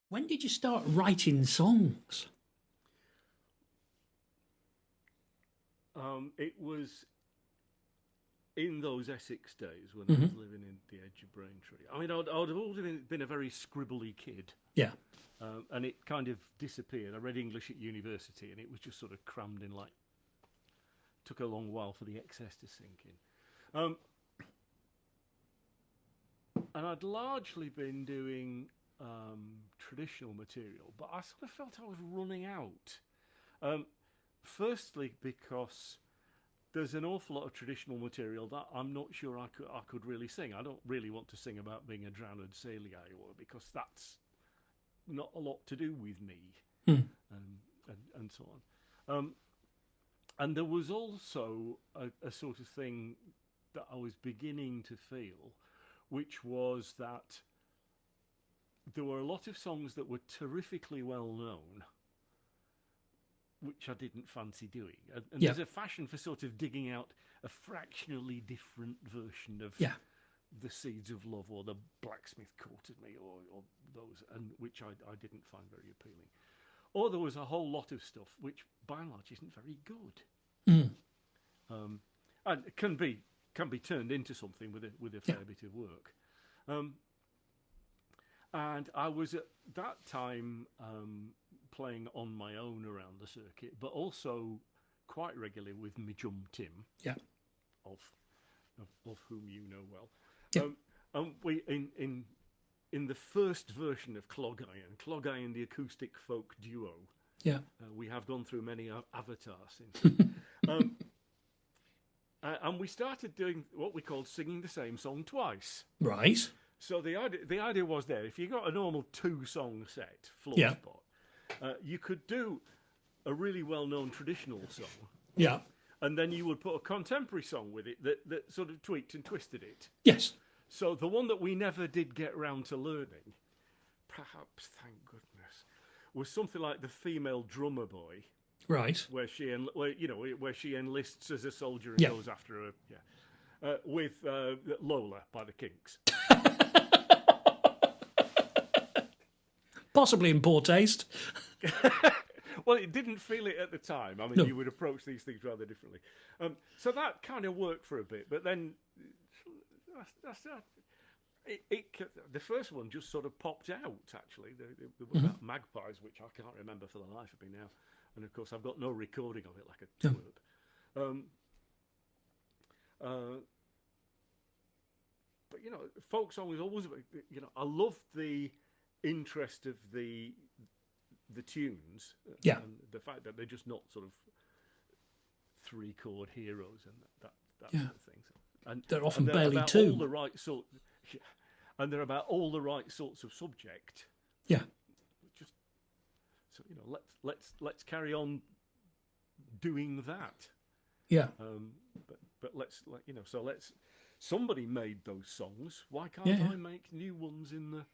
When did you start writing songs? It was in those Essex days when I was living in the edge of Braintree. I mean, I'd always been a very scribbly kid. Yeah. And it kind of disappeared. I read English at university, and it was just sort of crammed in like. Took a long while for the excess to sink in. And I'd largely been doing traditional material, but I sort of felt I was running out. Firstly, because there's an awful lot of traditional material that I'm not sure I could really sing. I don't really want to sing about being a drowned sailor because that's not a lot to do with me, and so on. And there was also a sort of thing that I was beginning to feel, which was that there were a lot of songs that were terrifically well known, which I didn't fancy doing. And there's a fashion for sort of digging out a fractionally different version of The Seeds of Love or The Blacksmith Courted Me or those, and which I didn't find very appealing. Or there was a whole lot of stuff which, by and large, isn't very good, and it can be turned into something with a fair bit of work. And I was at that time playing on my own around the circuit, but also quite regularly with my chum Tim, of whom you know well. And we in the first version of Clog Iron, the acoustic folk duo. We have gone through many avatars since. And we started doing what we called singing the same song twice. Right. So the idea was there, if you got a normal 2-song set, floor spot, you could do a really well-known traditional song. Yeah. And then you would put a contemporary song with it that sort of tweaked and twisted it. Yes. So the one that we never did get round to learning, perhaps, thank goodness, was something like The Female Drummer Boy. Right. Where she enlists as a soldier and goes after her. With Lola by the Kinks. Possibly in poor taste. Well, it didn't feel it at the time. I mean, you would approach these things rather differently. So that kind of worked for a bit, but then the first one just sort of popped out, actually. There were about magpies, which I can't remember for the life of me now. And, of course, I've got no recording of it like a twerp. But, folk song was always, I loved the interest of the tunes. And the fact that they're just not sort of 3-chord heroes and that sort of thing. And they're often they're barely about two. All the right sort, and they're about all the right sorts of subject. Yeah. So let's carry on doing that. Yeah. But let's somebody made those songs. Why can't I make new ones in the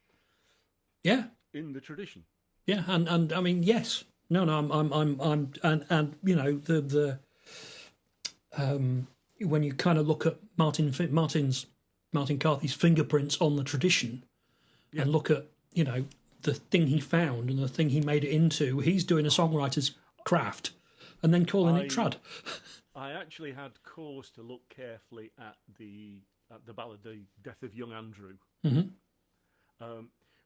tradition? Yeah, and I mean, yes. No, I'm and the when you kind of look at Martin Carthy's fingerprints on the tradition, and look at the thing he found and the thing he made it into, he's doing a songwriter's craft, and then calling it trad. I actually had cause to look carefully at the ballad, "The Death of Young Andrew,"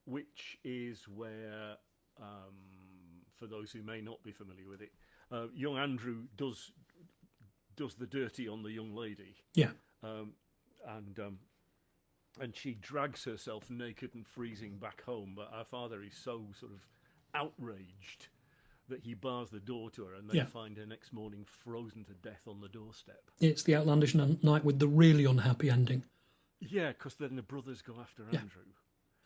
which is where, for those who may not be familiar with it, young Andrew does the dirty on the young lady. Yeah. And she drags herself naked and freezing back home, but her father is so sort of outraged that he bars the door to her, and they find her next morning frozen to death on the doorstep. It's the outlandish night with the really unhappy ending. Yeah, because then the brothers go after Andrew.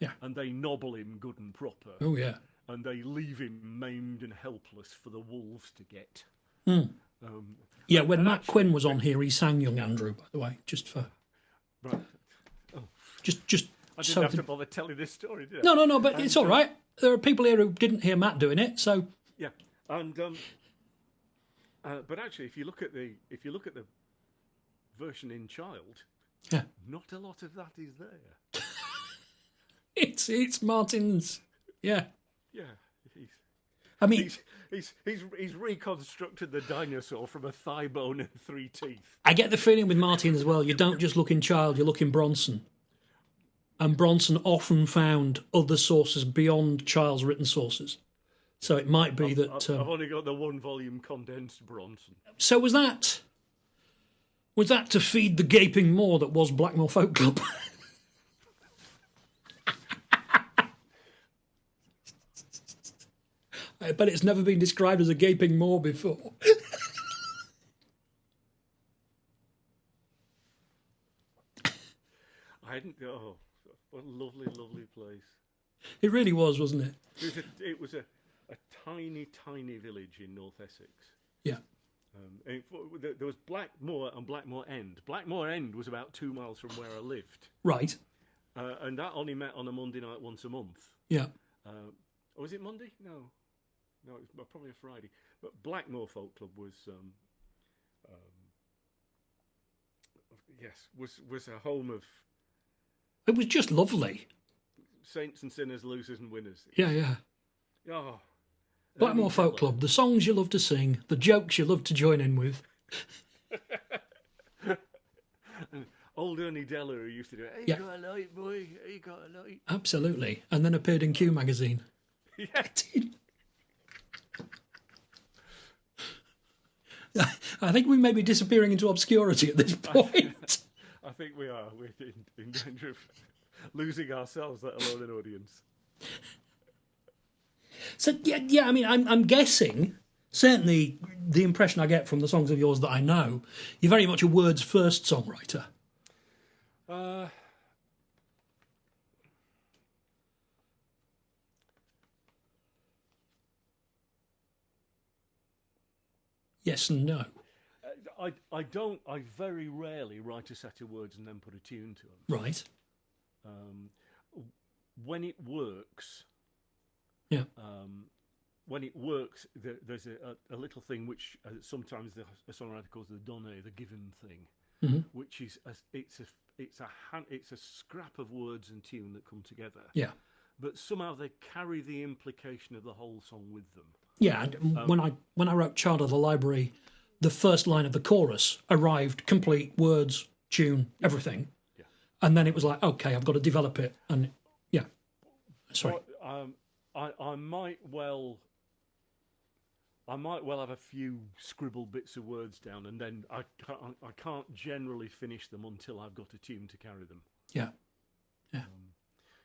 Yeah. And they nobble him good and proper. Oh, yeah. And they leave him maimed and helpless for the wolves to get. When Matt Quinn was on here, he sang Young Andrew, by the way, just for... Right. Oh. Just I didn't have to bother telling this story, did I? No, but it's all right. There are people here who didn't hear Matt doing it, so... Yeah, and but actually, if you look at the version in Child, not a lot of that is there. It's Martin's, Yeah, I mean, he's reconstructed the dinosaur from a thigh bone and 3 teeth. I get the feeling with Martin as well, you don't just look in Child, you look in Bronson. And Bronson often found other sources beyond Child's written sources. So it might be that... I've only got the 1-volume condensed Bronson. So was that to feed the gaping maw that was Blackmore Folk Club? I bet it's never been described as a gaping maw before. I hadn't... Oh, what a lovely, lovely place. It really was, wasn't it? It was a tiny, tiny village in North Essex. Yeah. There was Blackmore and Blackmore End. Blackmore End was about 2 miles from where I lived. Right. And that only met on a Monday night once a month. Yeah. Or was it Monday? No, it was probably a Friday. But Blackmore Folk Club was, was a home of... It was just lovely. Saints and sinners, losers and winners. Yeah, yeah. Oh, Blackmore Folk Club, the songs you love to sing, the jokes you love to join in with. And old Ernie Deller, who used to do it. Hey, you got a light, boy? Hey, you got a light? Absolutely. And then appeared in Q magazine. Yeah. I think we may be disappearing into obscurity at this point. I think we are. We're in danger of losing ourselves, let alone an audience. So yeah. I mean, I'm guessing. Certainly, the impression I get from the songs of yours that I know, you're very much a words first songwriter. Yes and no. I very rarely write a set of words and then put a tune to them. Right. When it works, yeah. When it works, there's a little thing which sometimes a songwriter calls the donne, the given thing, which is it's a scrap of words and tune that come together. Yeah. But somehow they carry the implication of the whole song with them. Yeah, and when I wrote Child of the Library, the first line of the chorus arrived complete, words, tune, everything. Yeah. And then it was like, okay, I've got to develop it. And yeah. Sorry. I might well have a few scribbled bits of words down, and then I can't generally finish them until I've got a tune to carry them. Yeah. Yeah.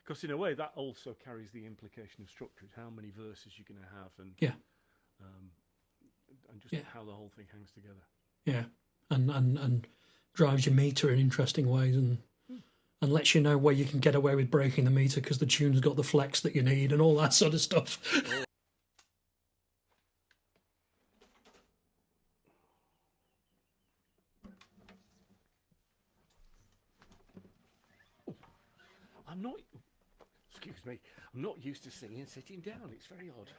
Because in a way, that also carries the implication of structure, how many verses you're going to have, and and just how the whole thing hangs together. Yeah, and drives your meter in interesting ways, and lets you know where you can get away with breaking the meter because the tune's got the flex that you need and all that sort of stuff. I'm not used to singing sitting down. It's very odd.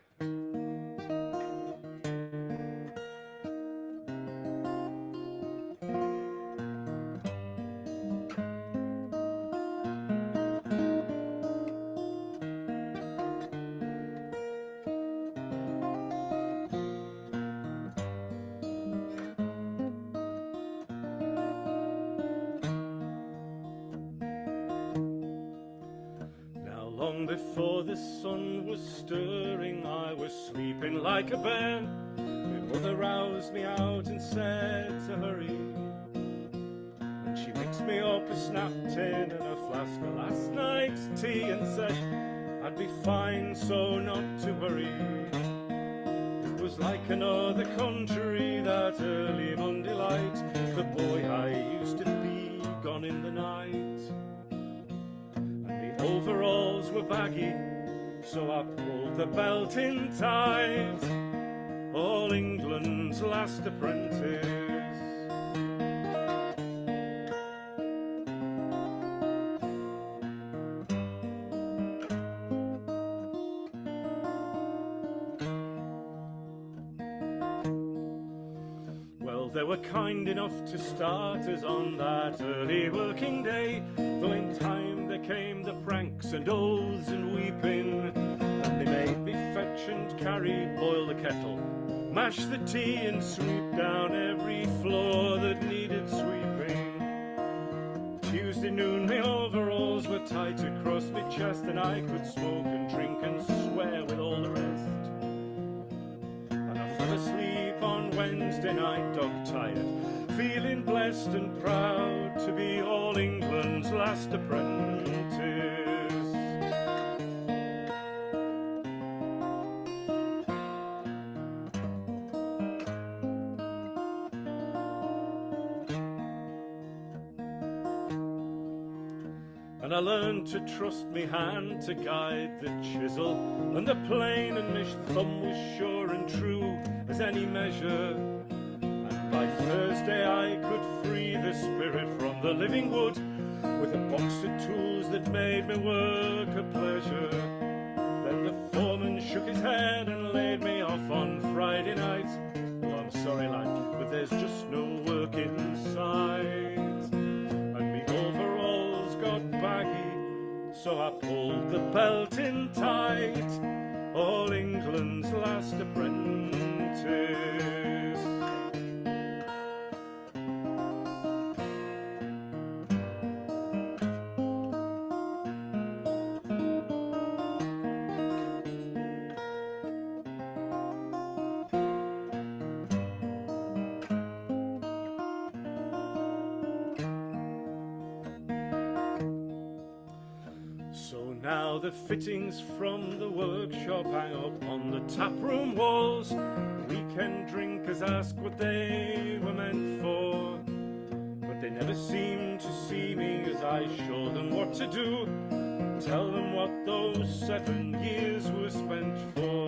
Long before the sun was stirring, I was sleeping like a bear. My mother roused me out and said to hurry. And she mixed me up a snap tin and a flask of last night's tea and said I'd be fine, so not to worry. It was like another country, that early Monday light. The boy I used to be, gone in the night. Overalls were baggy, so I pulled the belt in tight. All England's last apprentice. Well, they were kind enough to start us on that early working day, though in time there came the pranks and oaths and weeping, and they made me and carry, boil the kettle, mash the tea and sweep down every floor that needed sweeping. Tuesday noon, my overalls were tight across my chest, and I could smoke and drink and swear with all the rest. And I fell asleep on Wednesday night, dog-tired, feeling blessed and proud to be all England's last apprentice. And I learned to trust me hand to guide the chisel and the plane, and my thumb was sure and true as any measure. And by Thursday I could free the spirit from the living wood with a box of tools that made me work a pleasure. Then the foreman shook his head and laid me off on Friday night. Oh, I'm sorry, lad, but there's just no work inside. And me overalls got baggy, so I pulled the belt in tight. All England's last apprentice. So now the fittings from the workshop hang up on the taproom walls. Weekend drinkers ask what they were meant for, but they never seem to see me as I show them what to do. Tell them what those 7 years were spent for.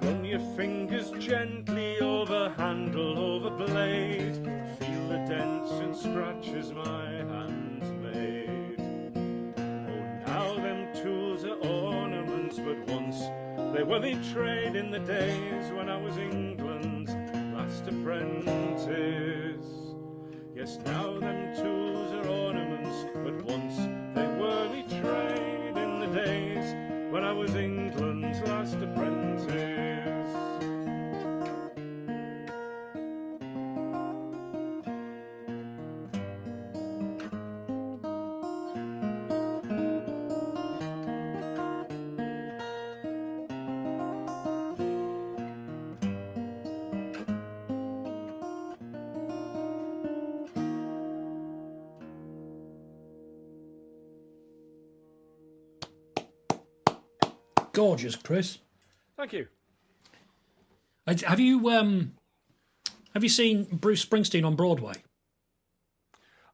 Run your fingers gently over handle, over blade. Feel the dents and scratches my hands made. Now them tools are ornaments, but once they were me trade in the days when I was England's last apprentice. Yes, now them tools are ornaments, but once they were me trade in the days when I was England's last apprentice. Gorgeous, Chris. Thank you. Have you seen Bruce Springsteen on Broadway?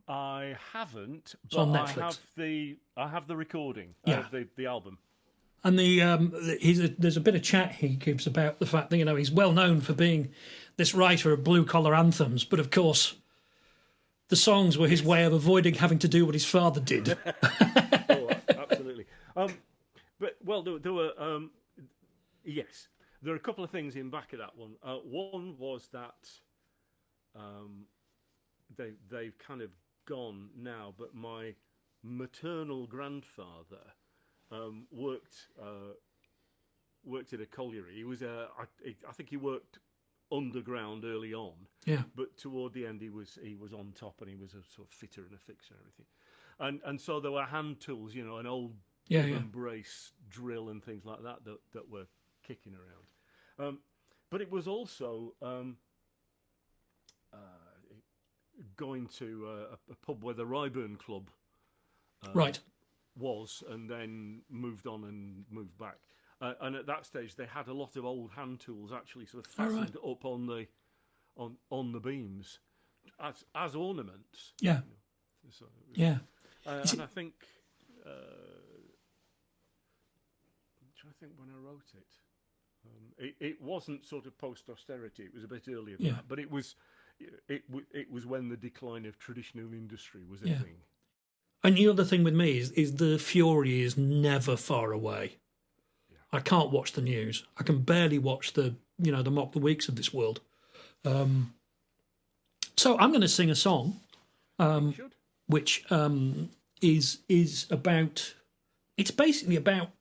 I haven't, It's on but Netflix. I have the recording Yeah. of the album. And there's a bit of chat he gives about the fact that he's well known for being this writer of blue collar anthems, but of course the songs were his way of avoiding having to do what his father did. Oh, absolutely. But there were yes, there are a couple of things in back of that one. One was that they've kind of gone now, but my maternal grandfather worked at a colliery. He was I think he worked underground early on. Yeah. But toward the end, he was on top, and he was a sort of fitter and a fixer and everything. And so there were hand tools, an old embrace drill and things like that were kicking around. But it was also going to a pub where the Ryburn Club Right. was, and then moved on and moved back. And at that stage, they had a lot of old hand tools actually sort of fastened up on the beams as ornaments. Yeah. So, Yeah. and I think. I think when I wrote it, it wasn't sort of post austerity. It was a bit earlier than that, but it was when the decline of traditional industry was a thing. And the other thing with me is the fury is never far away. Yeah. I can't watch the news. I can barely watch the Mock the Weeks of this world. So I'm going to sing a song, which is about. It's basically about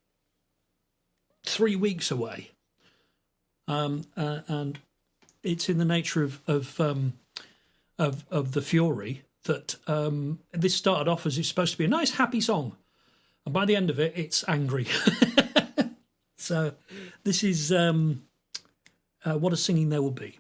3 weeks away, and it's in the nature of the Fury that this started off as it's supposed to be a nice, happy song, and by the end of it, it's angry. So, this is What a Singing There Will Be.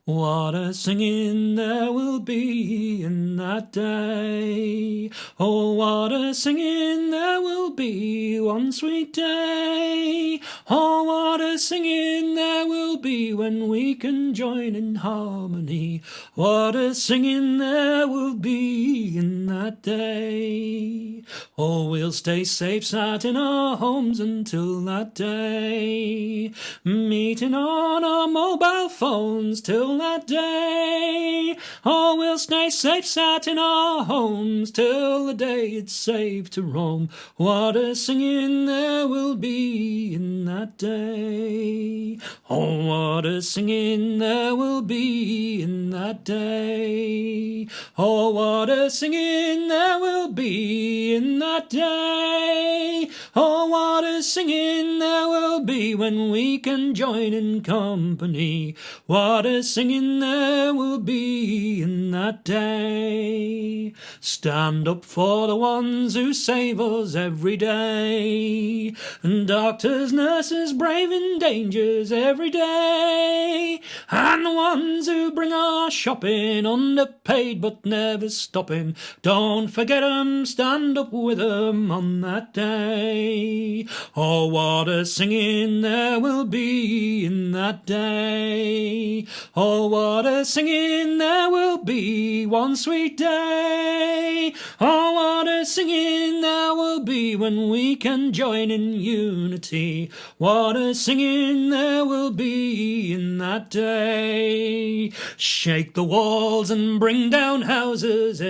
What a singing there will be in that day. Oh, what a singing there will be one sweet day. Oh, what a singing there will be when we can join in harmony. What a singing there will be in that day. Oh, we'll stay safe sat in our homes until that day, meeting on our mobile phones till that day. Oh, we'll stay safe sat in our homes till the day it's safe to roam. What a singing there will be in that day. Oh, what a singing there will be in that day. Oh, what a singing there will be in that day. Oh, what a singing there will be when we can join in company. What a singing there will be in that day. Stand up for the ones who save us every day, and doctors, nurses, braving dangers every day, and the ones who bring our shopping underpaid but never stopping. Don't forget 'em, stand up with 'em on that day. Oh, what a singing there will be in that day. Oh, what a singing there will be one sweet day. Oh, what a singing there will be when we can join in unity. What a singing there will be in that day. Shake the walls and bring down houses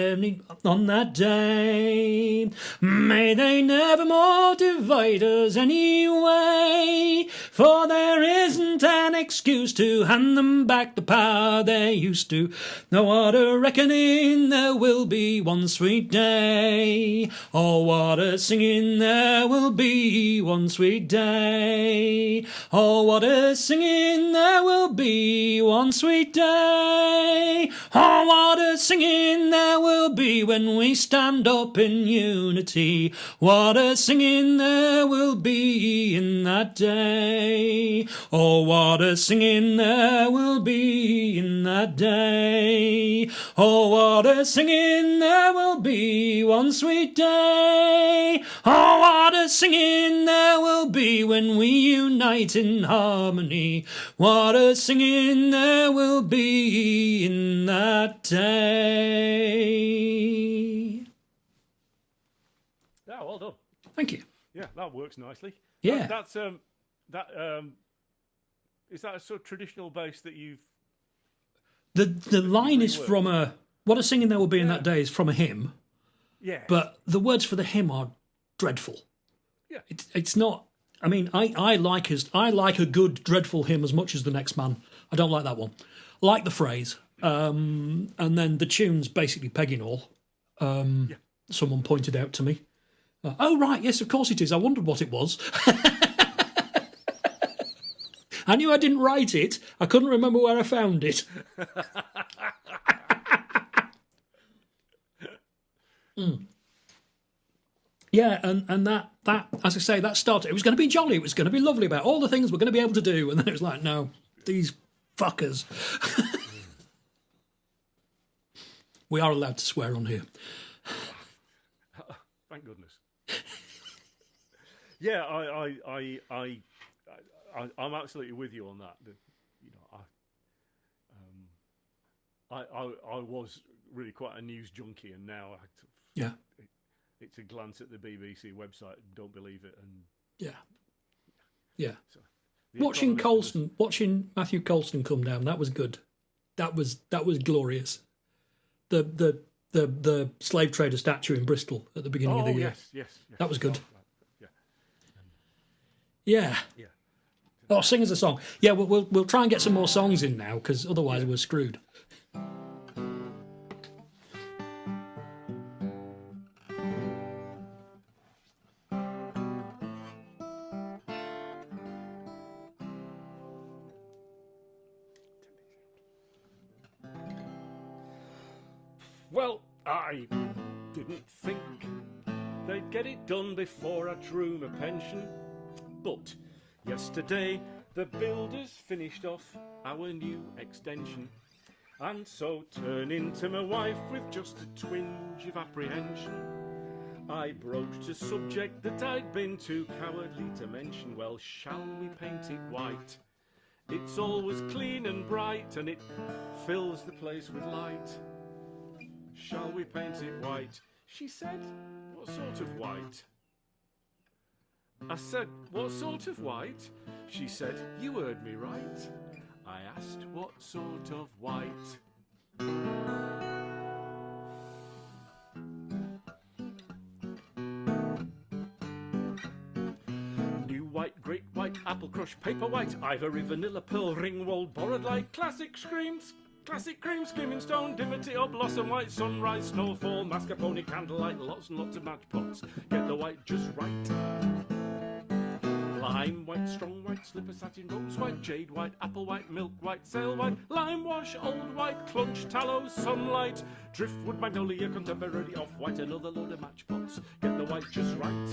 on that day. May they never more divide us anyway, for there isn't an excuse to hand them back the power they used to. No, what a reckoning there will be one sweet day. Oh, what a singing there will be one sweet day. Oh, what a singing there will be one sweet day. Oh, what a singing there will be when we stand up in unity. What a singing there will be in that day. Oh, what a singing there will be in that day. Oh, what a singing there will be one sweet day. Oh, what a singing there will be when we unite in harmony. What a singing there will be in that day. Yeah, well done. Thank you. Yeah, that works nicely. Yeah. Is that a sort of traditional base that you've... The line is from a... What a singing there will be in Yeah. that day is from a hymn, Yeah. but the words for the hymn are dreadful. Yeah. It's not... I mean, I like a good dreadful hymn as much as the next man. I don't like that one. I like the phrase. And then the tune's basically pegging all. Someone pointed out to me. Oh, right, yes, of course it is. I wondered what it was. I knew I didn't write it. I couldn't remember where I found it. Yeah, and that, as I say, that started. It was going to be jolly. It was going to be lovely about all the things we're going to be able to do. And then it was like, no, these fuckers. We are allowed to swear on here. Thank goodness. Yeah, I'm absolutely with you on that. I was really quite a news junkie, and now it's a glance at the BBC website and don't believe it. And yeah. So, watching Matthew Colston come down, that was good. That was glorious. The slave trader statue in Bristol at the beginning of the year. Yes. That was good. Yeah. Yeah. Oh, sing us a song. Yeah, we'll try and get some more songs in now, because otherwise we're screwed. Well, I didn't think they'd get it done before I drew my pension. But yesterday the builders finished off our new extension. And so, turning to my wife with just a twinge of apprehension, I broached a subject that I'd been too cowardly to mention. Well, shall we paint it white? It's always clean and bright, and it fills the place with light. Shall we paint it white? She said, what sort of white? I said, what sort of white? She said, you heard me right. I asked, what sort of white? New white, great white, apple crush, paper white, ivory, vanilla, pearl, ringwold, borrowed light, classic screams, classic cream, skimming stone, dimity or blossom white, sunrise, snowfall, mascarpone, candlelight, lots and lots of matchpots. Get the white just right. Lime white, strong white, slipper satin, rose white, jade white, apple white, milk white, sail white, lime wash, old white, clunch, tallow, sunlight, driftwood, magnolia, contemporary, off-white, another load of matchpots. Get the white just right.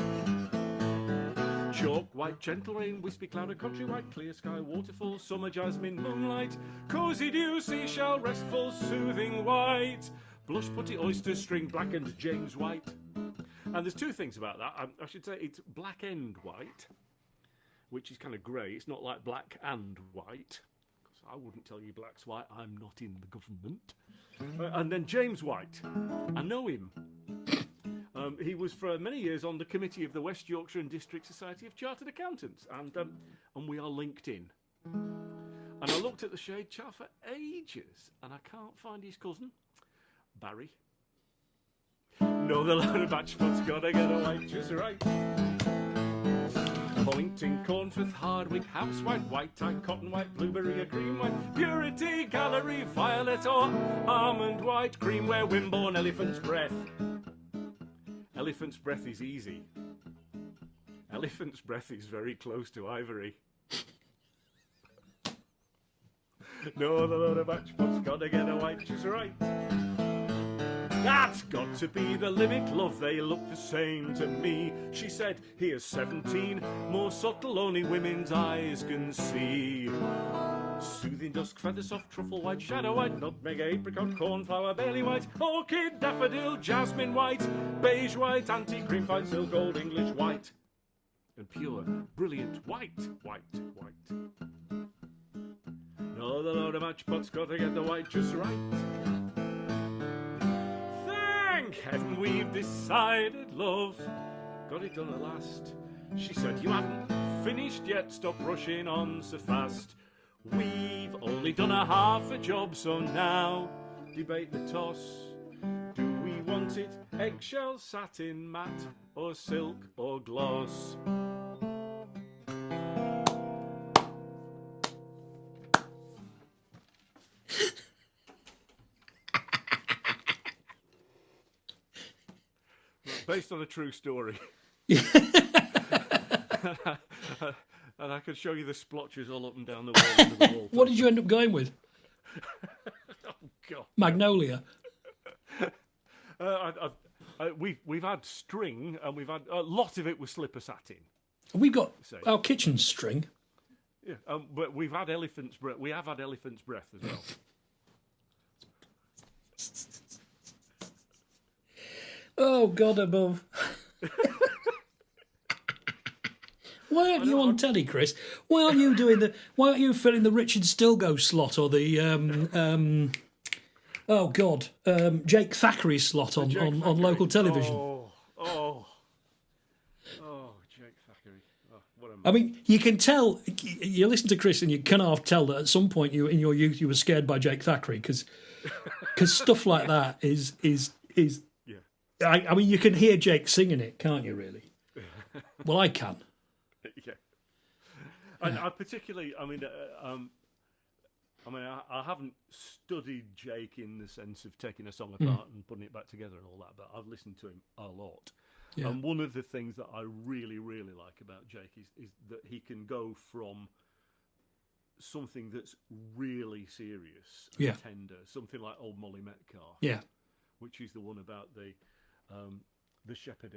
Chalk white, gentle rain, wispy cloud, a country white, clear sky, waterfall, summer jasmine, moonlight, cosy dew, seashell, restful, soothing white, blush putty, oyster string, blackened James White. And there's two things about that. I should say it's black end white, which is kind of grey. It's not like black and white. Because I wouldn't tell you black's white. I'm not in the government. And then James White. I know him. He was for many years on the committee of the West Yorkshire and District Society of Chartered Accountants. And we are linked in. And I looked at the shade chart for ages. And I can't find his cousin, Barry. No, the load of matchpots gotta get a white just right. Pointing, Cornforth, Hardwick, House White, White Tie, Cotton White, Blueberry, or Cream White, Purity, Gallery, Violet or Almond White, Creamware, Wimborne, Elephant's Breath. Elephant's Breath is easy. Elephant's Breath is very close to Ivory. No, the load of matchpots gotta get a white just right. That's got to be the limit, love, they look the same to me. She said, here's 17, more subtle only women's eyes can see. Soothing dusk, feather soft, truffle white, shadow white, nutmeg, apricot, cornflower, barley white, orchid, daffodil, jasmine white, beige white, antique, cream, fine silk, old English white. And pure, brilliant white, white, white. No, the load of matchpots got to get the white just right. Thank heaven we've decided, love. Got it done at last. She said, you haven't finished yet, stop rushing on so fast. We've only done a half a job, so now debate the toss. Do we want it eggshell, satin, matte, or silk, or gloss? Based on a true story. And I could show you the splotches all up and down the wall. Under the wall. What did you end up going with? Oh, God. Magnolia. We've had string, and we've had a lot of it was slipper satin. We've got our kitchen string. Yeah, but we've had elephant's breath. We have had elephant's breath as well. Oh, God above. Why aren't you on telly, Chris? Why aren't you Why aren't you filling the Richard Stilgoe slot or the Jake Thackeray slot on local television? Oh, Jake Thackeray. Oh, what a man. I mean, you can tell. You listen to Chris, and you can half tell that at some point in your youth you were scared by Jake Thackeray because stuff like that is. Yeah. I mean, you can hear Jake singing it, can't you? Really? Well, I can. Yeah. And I particularly, I haven't studied Jake in the sense of taking a song apart and putting it back together and all that, but I've listened to him a lot. Yeah. And one of the things that I really, really like about Jake is that he can go from something that's really serious and tender, something like Old Molly Metcalf, which is the one about the shepherd,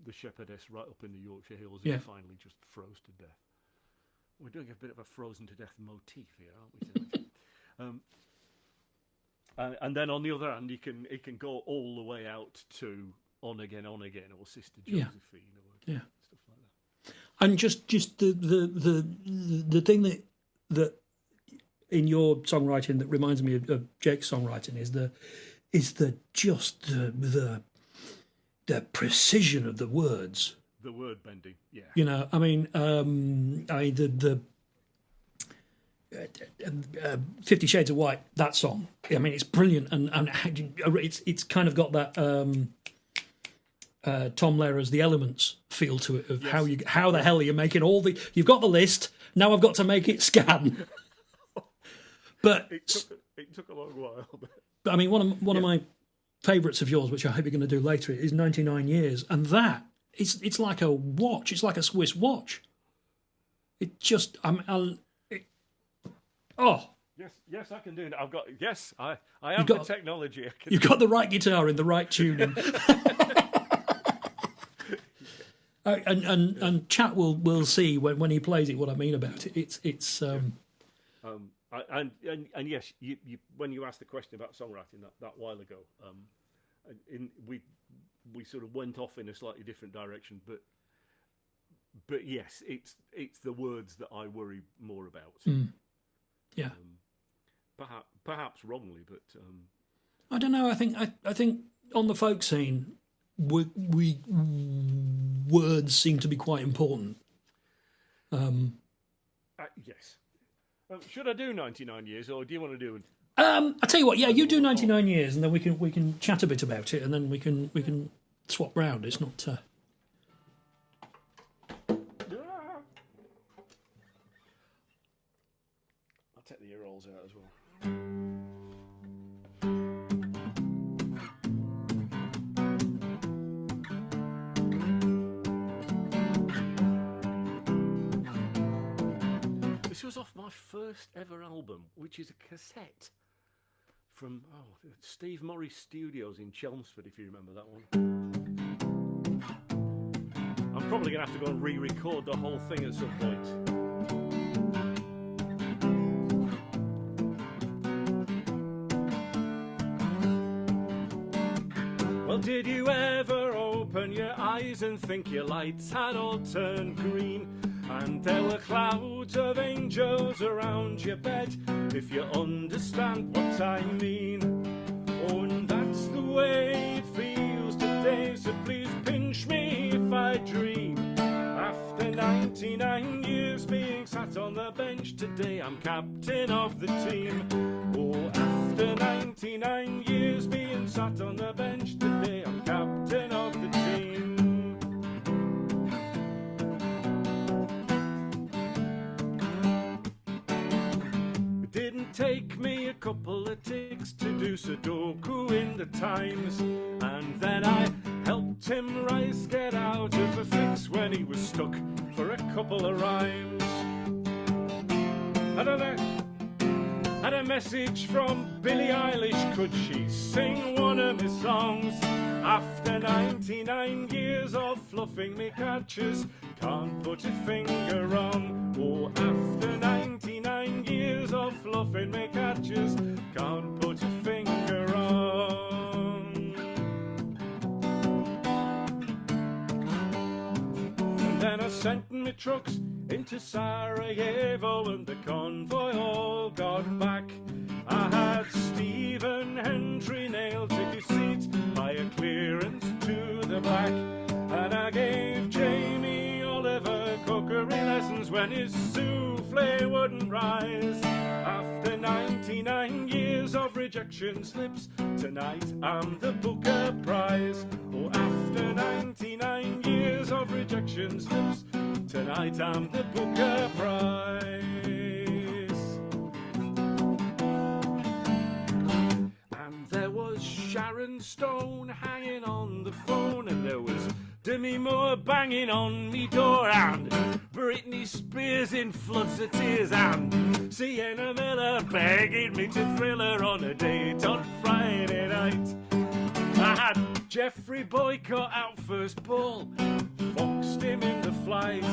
the shepherdess right up in the Yorkshire Hills who finally just froze to death. We're doing a bit of a frozen to death motif here, aren't we? And then on the other hand, it can go all the way out to On Again, or Sister Josephine, or stuff like that. And just the thing that in your songwriting that reminds me of Jake's songwriting is the precision of the words. The word bending, yeah. You know, I mean, the 50 Shades of White, that song. I mean, it's brilliant, and it's kind of got that Tom Lehrer's The Elements feel to it of how the hell are you making you've got the list, now I've got to make it scan. But it took a long while. But I mean, one of my favourites of yours, which I hope you're going to do later, is 99 Years, and that it's like a watch. It's like a Swiss watch. It just Yes, I can do it. I have the technology. You've got the right guitar in the right tuning. And chat will see when he plays it what I mean about it. And yes, you when you asked the question about songwriting that while ago, we sort of went off in a slightly different direction, but yes, it's the words that I worry more about. Yeah, perhaps wrongly, but I don't know. I think on the folk scene, we words seem to be quite important. Yes. Should I do 99 Years, or do you want to do? I tell you what. Yeah, you do 99 Years, and then we can chat a bit about it, and then we can swap round. It's not. I'll take the ear rolls out as well. This was off my first ever album, which is a cassette from Steve Morris Studios in Chelmsford, if you remember that one. I'm probably going to have to go and re-record the whole thing at some point. Well, did you ever open your eyes and think your lights had all turned green? And there were clouds of angels around your bed, if you understand what I mean. Oh, and that's the way it feels today, so please pinch me if I dream. After 99 years being sat on the bench, today I'm captain of the team. Oh, after 99 years being sat on the bench, today I'm captain of the team. Take me a couple of ticks to do Sudoku in the Times, and then I helped him rise, get out of a fix when he was stuck for a couple of rhymes. And I had a message from Billie Eilish, could she sing one of my songs? After 99 years of fluffing me catches, can't put a finger on. Oh, after 99 years of fluffing me catches, can't put a finger on. And then I sent me trucks into Sarajevo, and the convoy all got back. I had Stephen Hendry nailed to his seat by a clearance to the back, and I gave Jamie Oliver cookery lessons when his souffle wouldn't rise. After 99 years of rejection slips, tonight I'm the Booker Prize. Oh, after 99 years of rejection slips, tonight I'm the Booker Prize. And there was Sharon Stone hanging on the phone, and there was Demi Moore banging on me door, and Britney Spears in floods of tears, and Sienna Miller begging me to thrill her on a date on Friday night. I had Geoffrey Boycott out first ball, boxed him in the flight.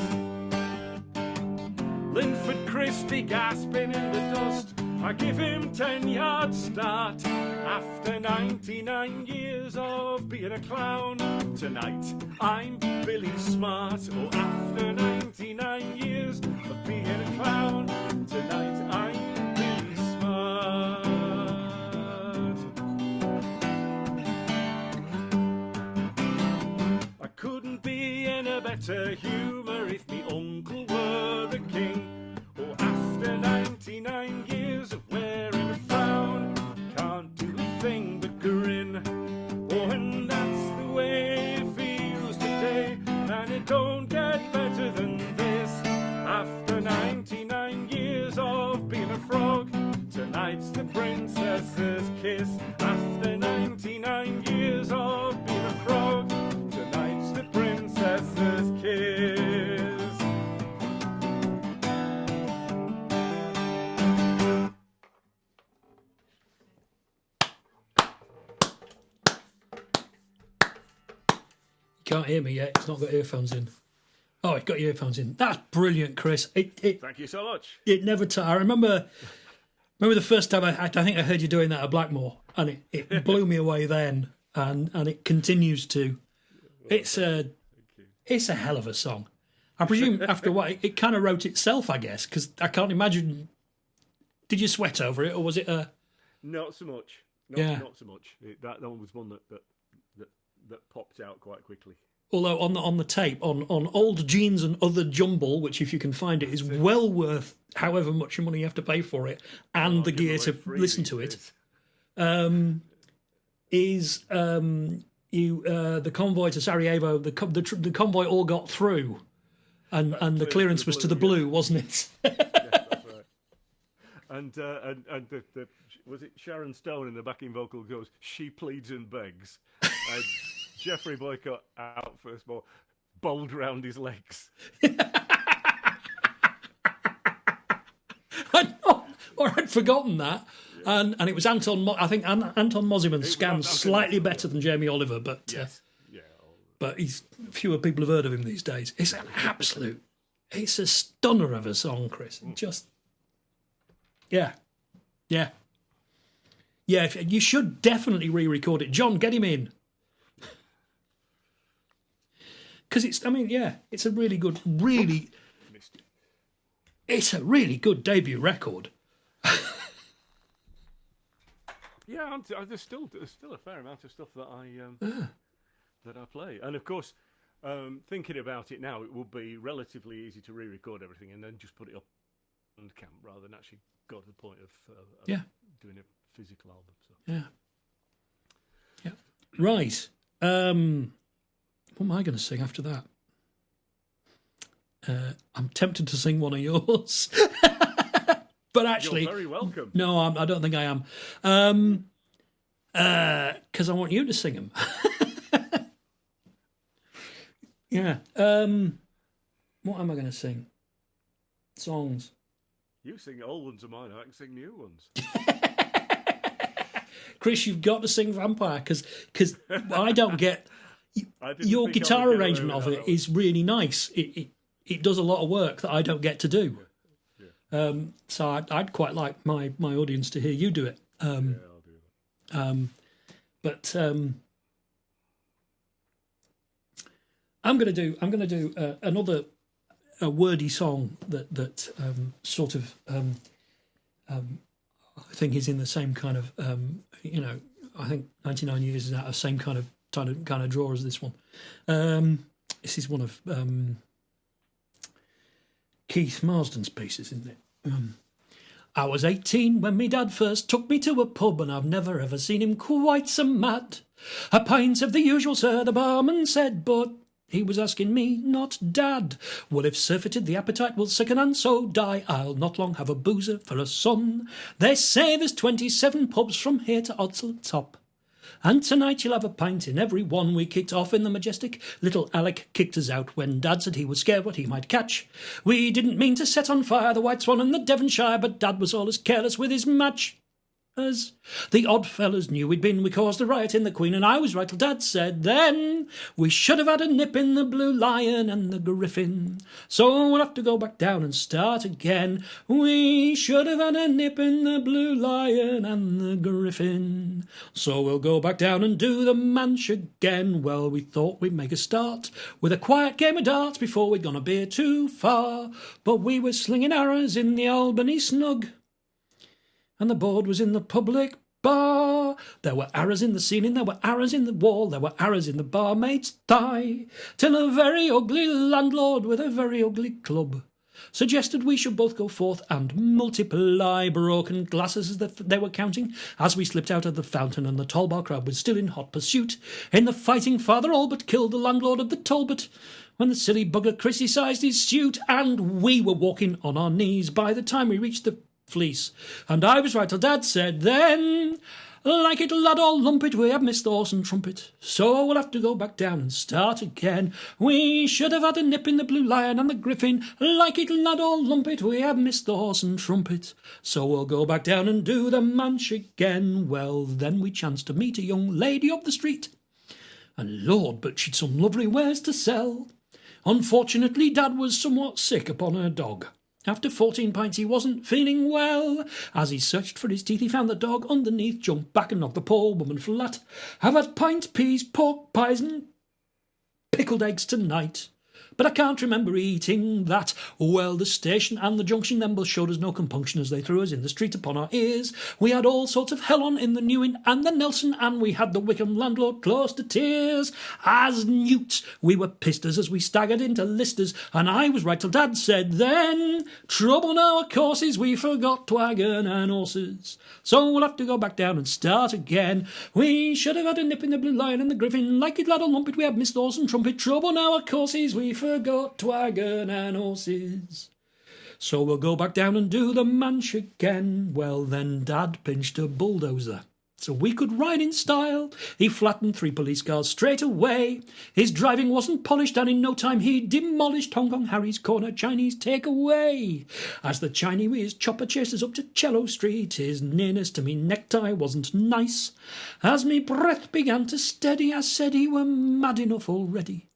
Linford Christie gasping in the dust, I give him 10-yard start. After 99 years of being a clown, tonight I'm Billy Smart. Oh, after 99 years of being a clown, tonight I'm Billy Smart. I couldn't be in a better humour if me uncle were a king. Oh, after 99 years of wearing a frown, can't do a thing but grin. Oh, and that's the way it feels today, and it don't get better than this. After 99 years of being a frog, tonight's the princess's kiss. After 99 years of being a frog, tonight's the princess's kiss. Can't hear me yet. It's not got earphones in. Oh, it got your earphones in. That's brilliant, Chris. Thank you so much. It never. I remember the first time I think I heard you doing that at Blackmore, and it blew me away then, and it continues to. It's a hell of a song. I presume after a while it kind of wrote itself, I guess, because I can't imagine. Did you sweat over it, or was it a? Not so much. Not so much. That one was one that popped out quite quickly. Although on the tape, on Old Jeans and Other Jumble, which if you can find it is well worth however much money you have to pay for it and the gear to listen to it, is the convoy to Sarajevo. The convoy all got through, and the clearance was to the blue, wasn't it? Yeah, that's right. And the was it Sharon Stone in the backing vocal goes, "She pleads and begs." And Geoffrey Boycott out first ball, bowled round his legs. I'd forgotten that. And it was Anton. I think Anton Mosiman scans slightly better than Jamie Oliver, but yes, but fewer people have heard of him these days. It's an absolute. It's a stunner of a song, Chris. Just yeah. You should definitely re-record it, John. Get him in. Because it's a really good, it's a really good debut record. Yeah, there's still a fair amount of stuff that I play, and of course, thinking about it now, it would be relatively easy to re-record everything and then just put it up on camp rather than actually go to the point of doing a physical album. So. Yeah. Right. What am I going to sing after that? I'm tempted to sing one of yours. But actually... You're very welcome. No, I don't think I am. Because I want you to sing them. Yeah. What am I going to sing? Songs. You sing old ones of mine, I can sing new ones. Chris, you've got to sing Vampire, because I don't get... Your guitar arrangement of it is really nice. It does a lot of work that I don't get to do. Yeah. So I'd quite like my audience to hear you do it. I'll do that. But I'm going to do another wordy song that sort of I think is in the same kind of I think 99 Years is out of the same kind of draw as this one. This is one of Keith Marsden's pieces, isn't it? I was 18 when me dad first took me to a pub, and I've never ever seen him quite so mad. A pint of the usual, sir, the barman said, but he was asking me, not Dad. Well, if surfeited the appetite will sicken and so die, I'll not long have a boozer for a son. They say there's 27 pubs from here to Odsal Top, and tonight you'll have a pint in every one. We kicked off in the Majestic. Little Alec kicked us out when Dad said he was scared what he might catch. We didn't mean to set on fire the White Swan and the Devonshire, but Dad was all as careless with his match. As the odd fellas knew we'd been, we caused a riot in the Queen, and I was right till Dad said then we should have had a nip in the Blue Lion and the Griffin. So we'll have to go back down and start again. We should have had a nip in the Blue Lion and the Griffin. So we'll go back down and do the manch again. Well, we thought we'd make a start with a quiet game of darts before we'd gone a bit too far, but we were slinging arrows in the Albany Snug, and the board was in the public bar. There were arrows in the ceiling, there were arrows in the wall, there were arrows in the barmaid's thigh, till a very ugly landlord with a very ugly club suggested we should both go forth and multiply broken glasses as they were counting, as we slipped out of the fountain, and the Tolbar crowd was still in hot pursuit. In the fighting, Father Albert killed the landlord of the Talbot, when the silly bugger criticised his suit, and we were walking on our knees by the time we reached the Fleece. And I was right till Dad said then, like it, lad, or lump it, we have missed the horse and trumpet. So we'll have to go back down and start again. We should have had a nip in the Blue Lion and the Griffin. Like it, lad, or lump it, we have missed the horse and trumpet. So we'll go back down and do the manch again. Well, then we chanced to meet a young lady of the street, and Lord, but she'd some lovely wares to sell. Unfortunately, Dad was somewhat sick upon her dog. After 14 pints he wasn't feeling well. As he searched for his teeth he found the dog underneath, jumped back and knocked the poor woman flat. Have had pint, peas, pork pies and pickled eggs tonight, but I can't remember eating that. Well, the station and the junction then both showed us no compunction as they threw us in the street upon our ears. We had all sorts of hell on in the New Inn and the Nelson, and we had the Wickham landlord close to tears. As newts, we were pissed as we staggered into Lister's, and I was right till Dad said then, trouble now, of course, we forgot wagon and horses. So we'll have to go back down and start again. We should have had a nip in the Blue Lion and the Griffin. Like it, lad, or lump it, we have missed horse and trumpet. Trouble now, of course, we forgot wagon and horses. So we'll go back down and do the manch again. Well, then Dad pinched a bulldozer so we could ride in style. He flattened 3 police cars straight away. His driving wasn't polished, and in no time he demolished Hong Kong Harry's corner Chinese takeaway. As the Chinese chopper chased us up to Cello Street, his nearness to me necktie wasn't nice. As me breath began to steady, I said he were mad enough already.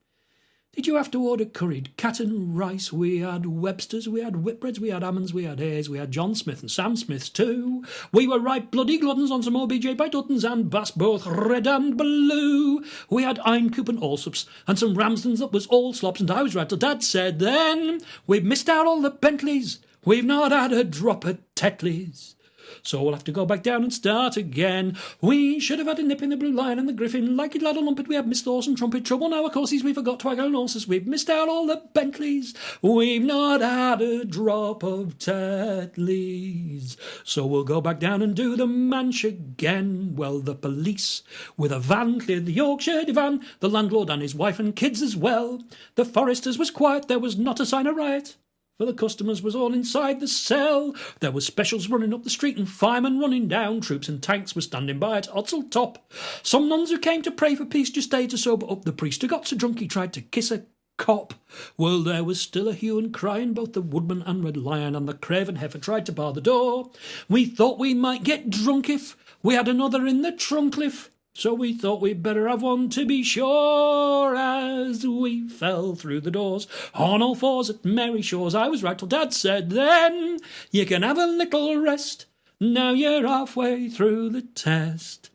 Did you have to order curried cat and rice? We had Webster's, we had Whitbreads, we had Hammonds, we had Hayes, we had John Smith and Sam Smith's too. We were right bloody gluttons on some OBJ by Duttons and Bass, both red and blue. We had Einkoop and Allsups and some Ramsdens that was all slops, and I was right till Dad said then, we've missed out all the Bentleys, we've not had a drop of Tetleys. So we'll have to go back down and start again. We should have had a nip in the Blue Lion and the Griffin. Like it, lad, or lumpet, we have missed horse and trumpet. Trouble now, of course, we forgot wagon and horses. We've missed out all the Bentleys. We've not had a drop of Tetleys. So we'll go back down and do the manch again. Well, the police with a van cleared the Yorkshire divan, the landlord and his wife and kids as well. The Foresters was quiet, there was not a sign of riot, for the customers was all inside the cell. There was specials running up the street and firemen running down. Troops and tanks were standing by at Otzel Top. Some nuns who came to pray for peace just stayed to sober up the priest who got so drunk he tried to kiss a cop. Well, there was still a hue and cry in both the Woodman and Red Lion, and the Craven Heifer tried to bar the door. We thought we might get drunk if we had another in the Truncliffe, so we thought we'd better have one to be sure. As we fell through the doors on all fours at Mary Shores, I was right till Dad said then, you can have a little rest, now you're halfway through the test.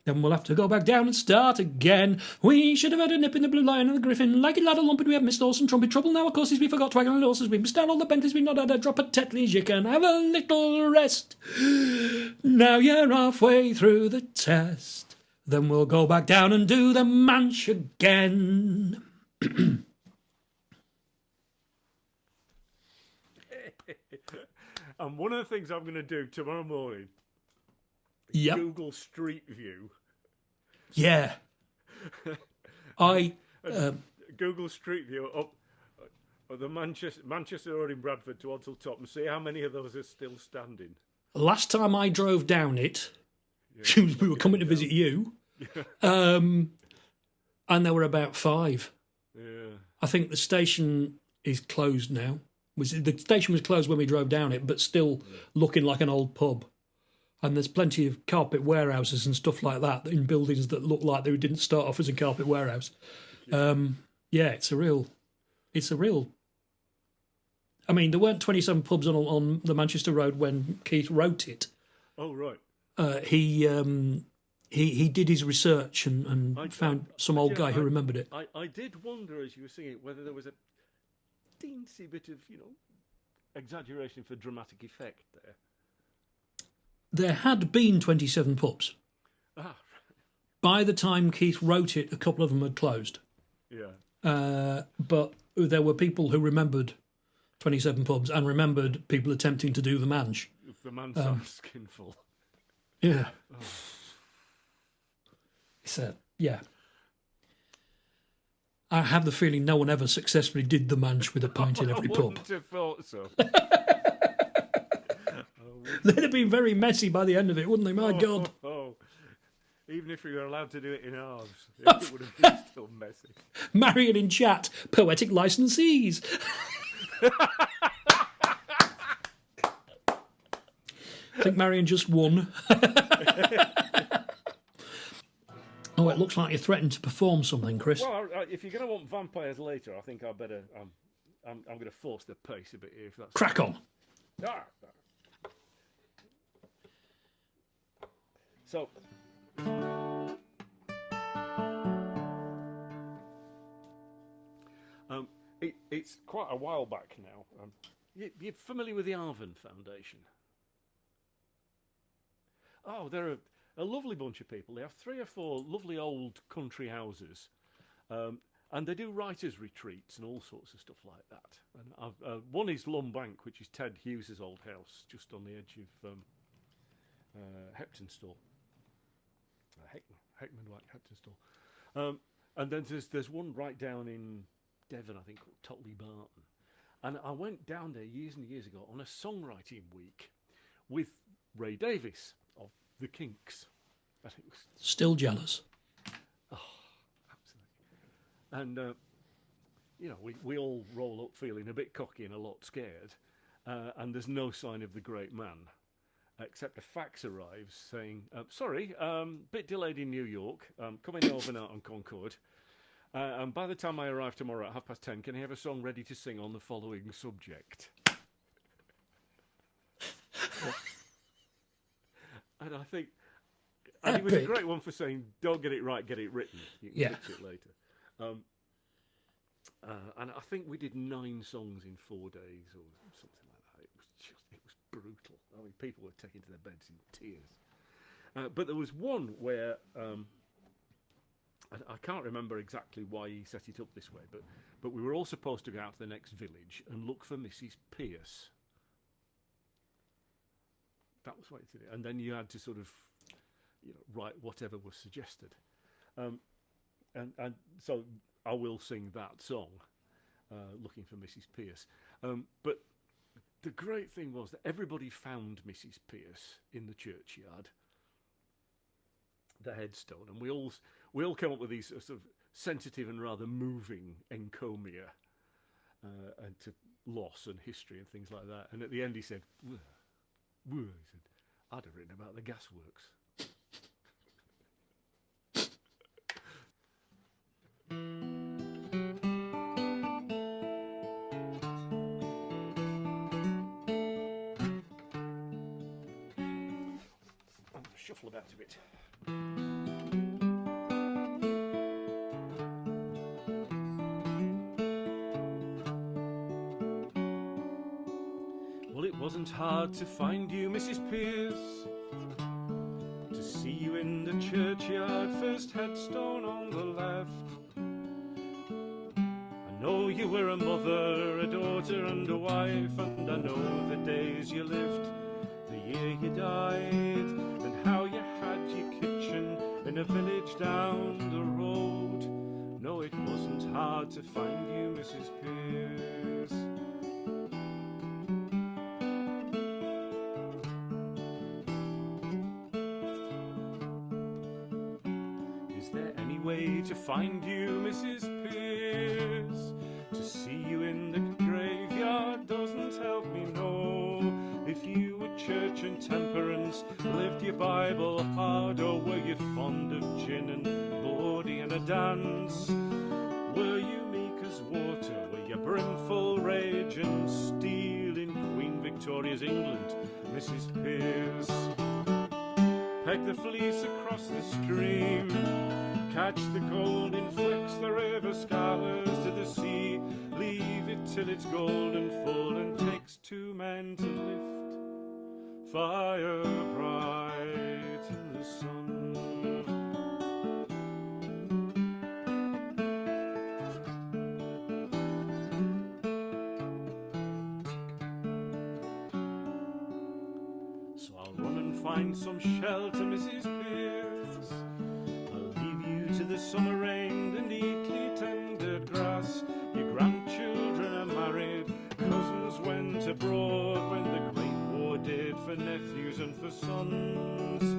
Then we'll have to go back down and start again. We should have had a nip in the Blue Lion and the Griffin. Like it, lad, or lumpet, we have missed horse and trumpet. Trouble now, of course, we forgot wagon and horses. We missed out all the Bentleys, we've not had a drop of Tetleys. You can have a little rest, now you're halfway through the test. Then we'll go back down and do the manch again. And one of the things I'm going to do tomorrow morning is Yep. Google Street View. Yeah. Google Street View up the Manchester Road in Bradford to Otzel Top and see how many of those are still standing. Last time I drove down it, we were coming to visit you, and there were about 5. Yeah. I think the station is closed now. The station was closed when we drove down it, but still looking like an old pub. And there's plenty of carpet warehouses and stuff like that in buildings that look like they didn't start off as a carpet warehouse. Yeah, it's a real. I mean, there weren't 27 pubs on the Manchester Road when Keith wrote it. Oh, right. He did his research and found some old guy who remembered it. I did wonder as you were singing it whether there was a teensy bit of, exaggeration for dramatic effect there. There had been 27 pubs. Ah. By the time Keith wrote it, a couple of them had closed. Yeah. But there were people who remembered 27 pubs and remembered people attempting to do the manch. The man's skinful. Yeah. Oh. Yeah. I have the feeling no one ever successfully did the manch with a pint in every I pub. wouldn't have thought so. They'd have been very messy by the end of it, wouldn't they? My God. Oh. Even if we were allowed to do it in halves, it would have been still messy. Marion in chat, poetic licensees. I think Marion just won. Oh, it looks like you're threatening to perform something, Chris. Well, if you're going to want vampires later, I think I better. I'm going to force the pace a bit here. If that's Crack on. So. It's quite a while back now. You're familiar with the Arvin Foundation? Oh, they're a lovely bunch of people. They have 3 or 4 lovely old country houses, and they do writers' retreats and all sorts of stuff like that. And one is Lumbank, which is Ted Hughes' old house, just on the edge of Heptonstall. Heckman like Heptonstall. And then there's one right down in Devon, I think, called Totley Barton. And I went down there years and years ago on a songwriting week with Ray Davies of the Kinks. And it was still jealous. Oh, absolutely. And, we all roll up feeling a bit cocky and a lot scared. And there's no sign of the great man, except a fax arrives saying, sorry, bit delayed in New York, coming overnight on Concorde. And by the time I arrive tomorrow at 10:30, can I have a song ready to sing on the following subject? And I think... And it was a great one for saying, don't get it right, get it written. You can fix it later. And I think we did 9 songs in 4 days or something like that. It was brutal. I mean, people were taken to their beds in tears. But there was one where... I can't remember exactly why he set it up this way, but we were all supposed to go out to the next village and look for Mrs. Pierce. That was what he did. And then you had to sort of, write whatever was suggested. And so I will sing that song, looking for Mrs. Pierce. But the great thing was that everybody found Mrs. Pierce in the churchyard, the headstone, and we all came up with these sort of sensitive and rather moving encomia and to loss and history and things like that. And at the end he said, he said, I'd have written about the gasworks. I'm going to shuffle about a bit. Well, it wasn't hard to find you, Mrs. Pierce, to see you in the churchyard, first headstone on the left. I know you were a mother, a daughter and a wife, and I know the days you lived, the year you died, and how you had your kitchen in a village down the road. No, it wasn't hard to find you, Mrs. Pierce. Is there any way to find you, Mrs. Pierce? To see you in the graveyard doesn't help me, no. If you were church and temperance, lived Bible hard, or were you fond of gin and bawdy and a dance? Were you meek as water, were you brimful rage and steel in Queen Victoria's England, Mrs. Pearce? Peg the fleece across the stream, catch the golden flecks, the river scours to the sea, leave it till it's golden full, and takes two men to lift fire bright in the sun. So I'll run and find some shelter, Mrs. Pierce. I'll leave you to the summer rain, the neatly tendered grass. Your grandchildren are married, cousins went abroad when the Great War did, for nephews and for sons.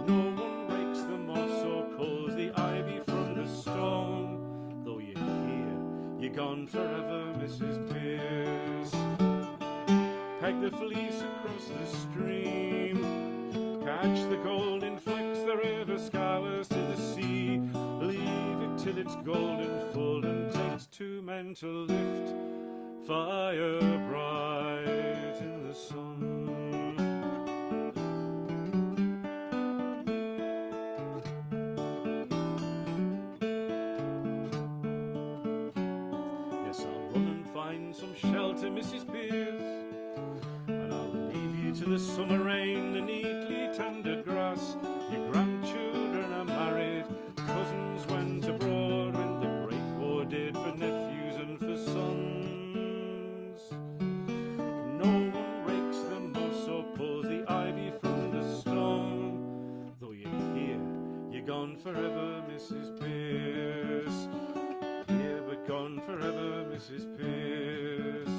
No one rakes the moss or pulls the ivy from the stone. Though you're here, you're gone forever, Mrs. Pierce. Peg the fleece across the stream, catch the golden flecks, the river scours to the sea, leave it till it's golden full, and takes two men to lift fire bright in the sun. Yes, I'll run and find some shelter, Mrs. Pierce, and I'll leave you to the summer rain, the neatly tendered grass. Your grandchildren are married, cousins went abroad when the Great War did, for nephews and for sons. No one rakes the moss or pulls the ivy from the stone. Though you're here, you're gone forever, Mrs. Pierce. Here but gone forever, Mrs. Pierce.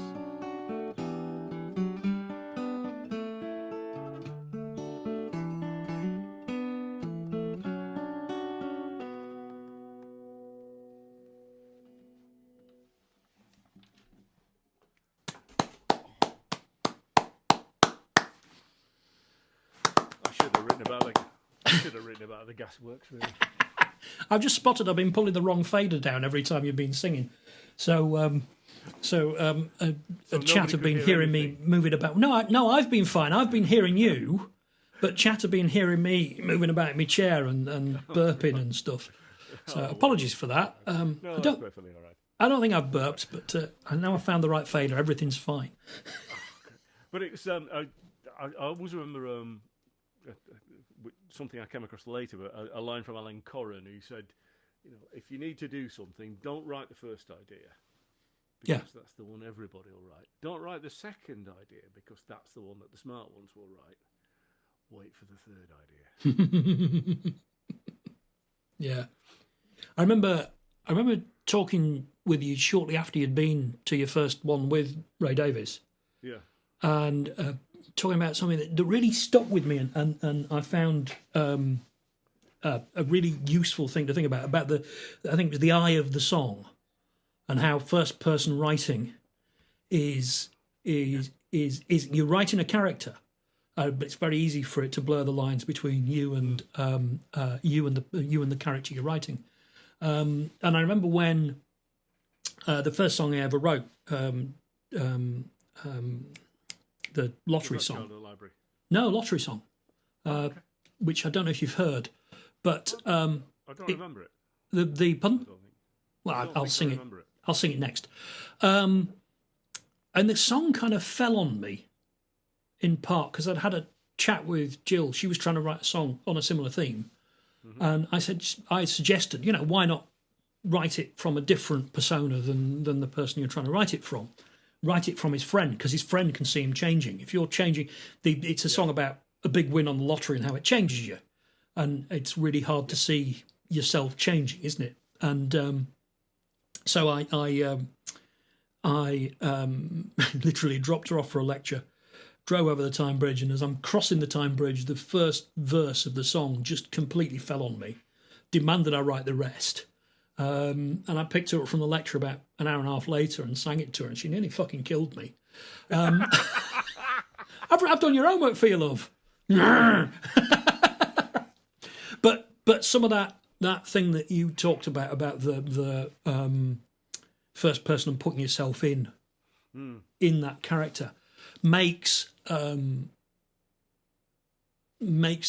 I should have written about the gasworks, really. I've just spotted I've been pulling the wrong fader down every time you've been singing. So Chat have been hearing me moving about. No, I've been fine. I've been hearing you, but Chat have been hearing me moving about in my chair and burping and stuff. So apologies for that. No, that's perfectly all right. I don't think I've burped, but I know I found the right fader. Everything's fine. But it's I always remember something I came across later, but a line from Alan Corran who said, if you need to do something, don't write the first idea, because that's the one everybody will write. Don't write the second idea, because that's the one that the smart ones will write. Wait for the third idea. Yeah. I remember talking with you shortly after you'd been to your first one with Ray Davies. Yeah. And talking about something that really stuck with me and I found a really useful thing to think about I think it was the eye of the song, and how first person writing is you're writing a character, but it's very easy for it to blur the lines between you and the character you're writing. And I remember when the first song I ever wrote, the Lottery song. No, Lottery song, okay. Which I don't know if you've heard, but I don't remember it. The pun. Well, I'll sing it. I'll sing it next. And the song kind of fell on me, in part because I'd had a chat with Jill. She was trying to write a song on a similar theme, and I suggested, why not write it from a different persona than the person you're trying to write it from. Write it from his friend, because his friend can see him changing. If you're changing, it's a song about a big win on the lottery and how it changes you, and it's really hard to see yourself changing, isn't it? And so I literally dropped her off for a lecture, drove over the Tyne Bridge, and as I'm crossing the Tyne Bridge, the first verse of the song just completely fell on me, demanded I write the rest. And I picked her up from the lecture about an hour and a half later and sang it to her, and she nearly fucking killed me. I've done your homework for you, love. But some of that thing that you talked about the first person and putting yourself in that character makes the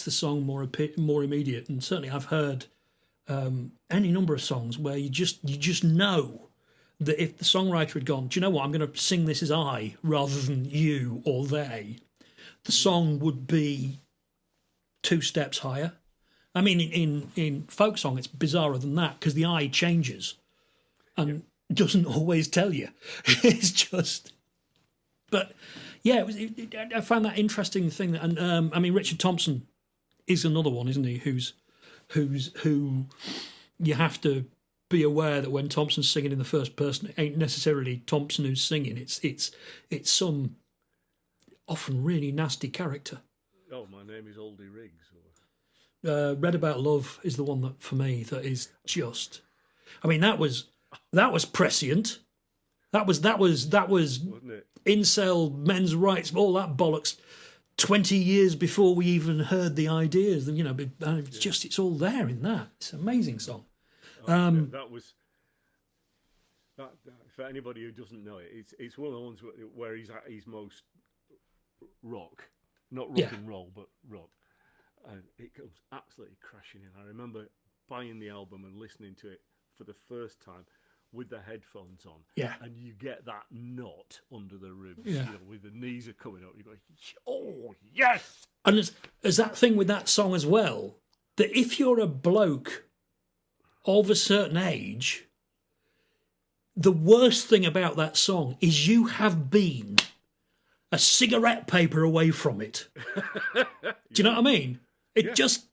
song more immediate. And certainly I've heard any number of songs where you just know that if the songwriter had gone, do you know what, I'm going to sing this as I rather than you or they, the song would be 2 steps higher. I mean, in folk song, it's bizarrer than that because the I changes and doesn't always tell you. It's just... But, yeah, I found that interesting thing. That, and, I mean, Richard Thompson is another one, isn't he, who you have to be aware that when Thompson's singing in the first person, it ain't necessarily Thompson who's singing. It's some often really nasty character. Oh, my name is Oldie Riggs. Read About Love is the one that, for me, that is just... I mean, that was prescient. That was Wasn't it? incel, men's rights, all that bollocks. 20 years before we even heard the ideas, you know, it's all there in that. It's an amazing song. That was for anybody who doesn't know it. It's one of the ones where he's at his most rock, not rock and roll, but rock. And it comes absolutely crashing in. I remember buying the album and listening to it for the first time with the headphones on. Yeah. And you get that knot under the ribs, Yeah. you know, with the knees are coming up. You go, oh, yes! And there's that thing with that song as well, that if you're a bloke of a certain age, the worst thing about that song is you have been a cigarette paper away from it. Do you know what I mean? It just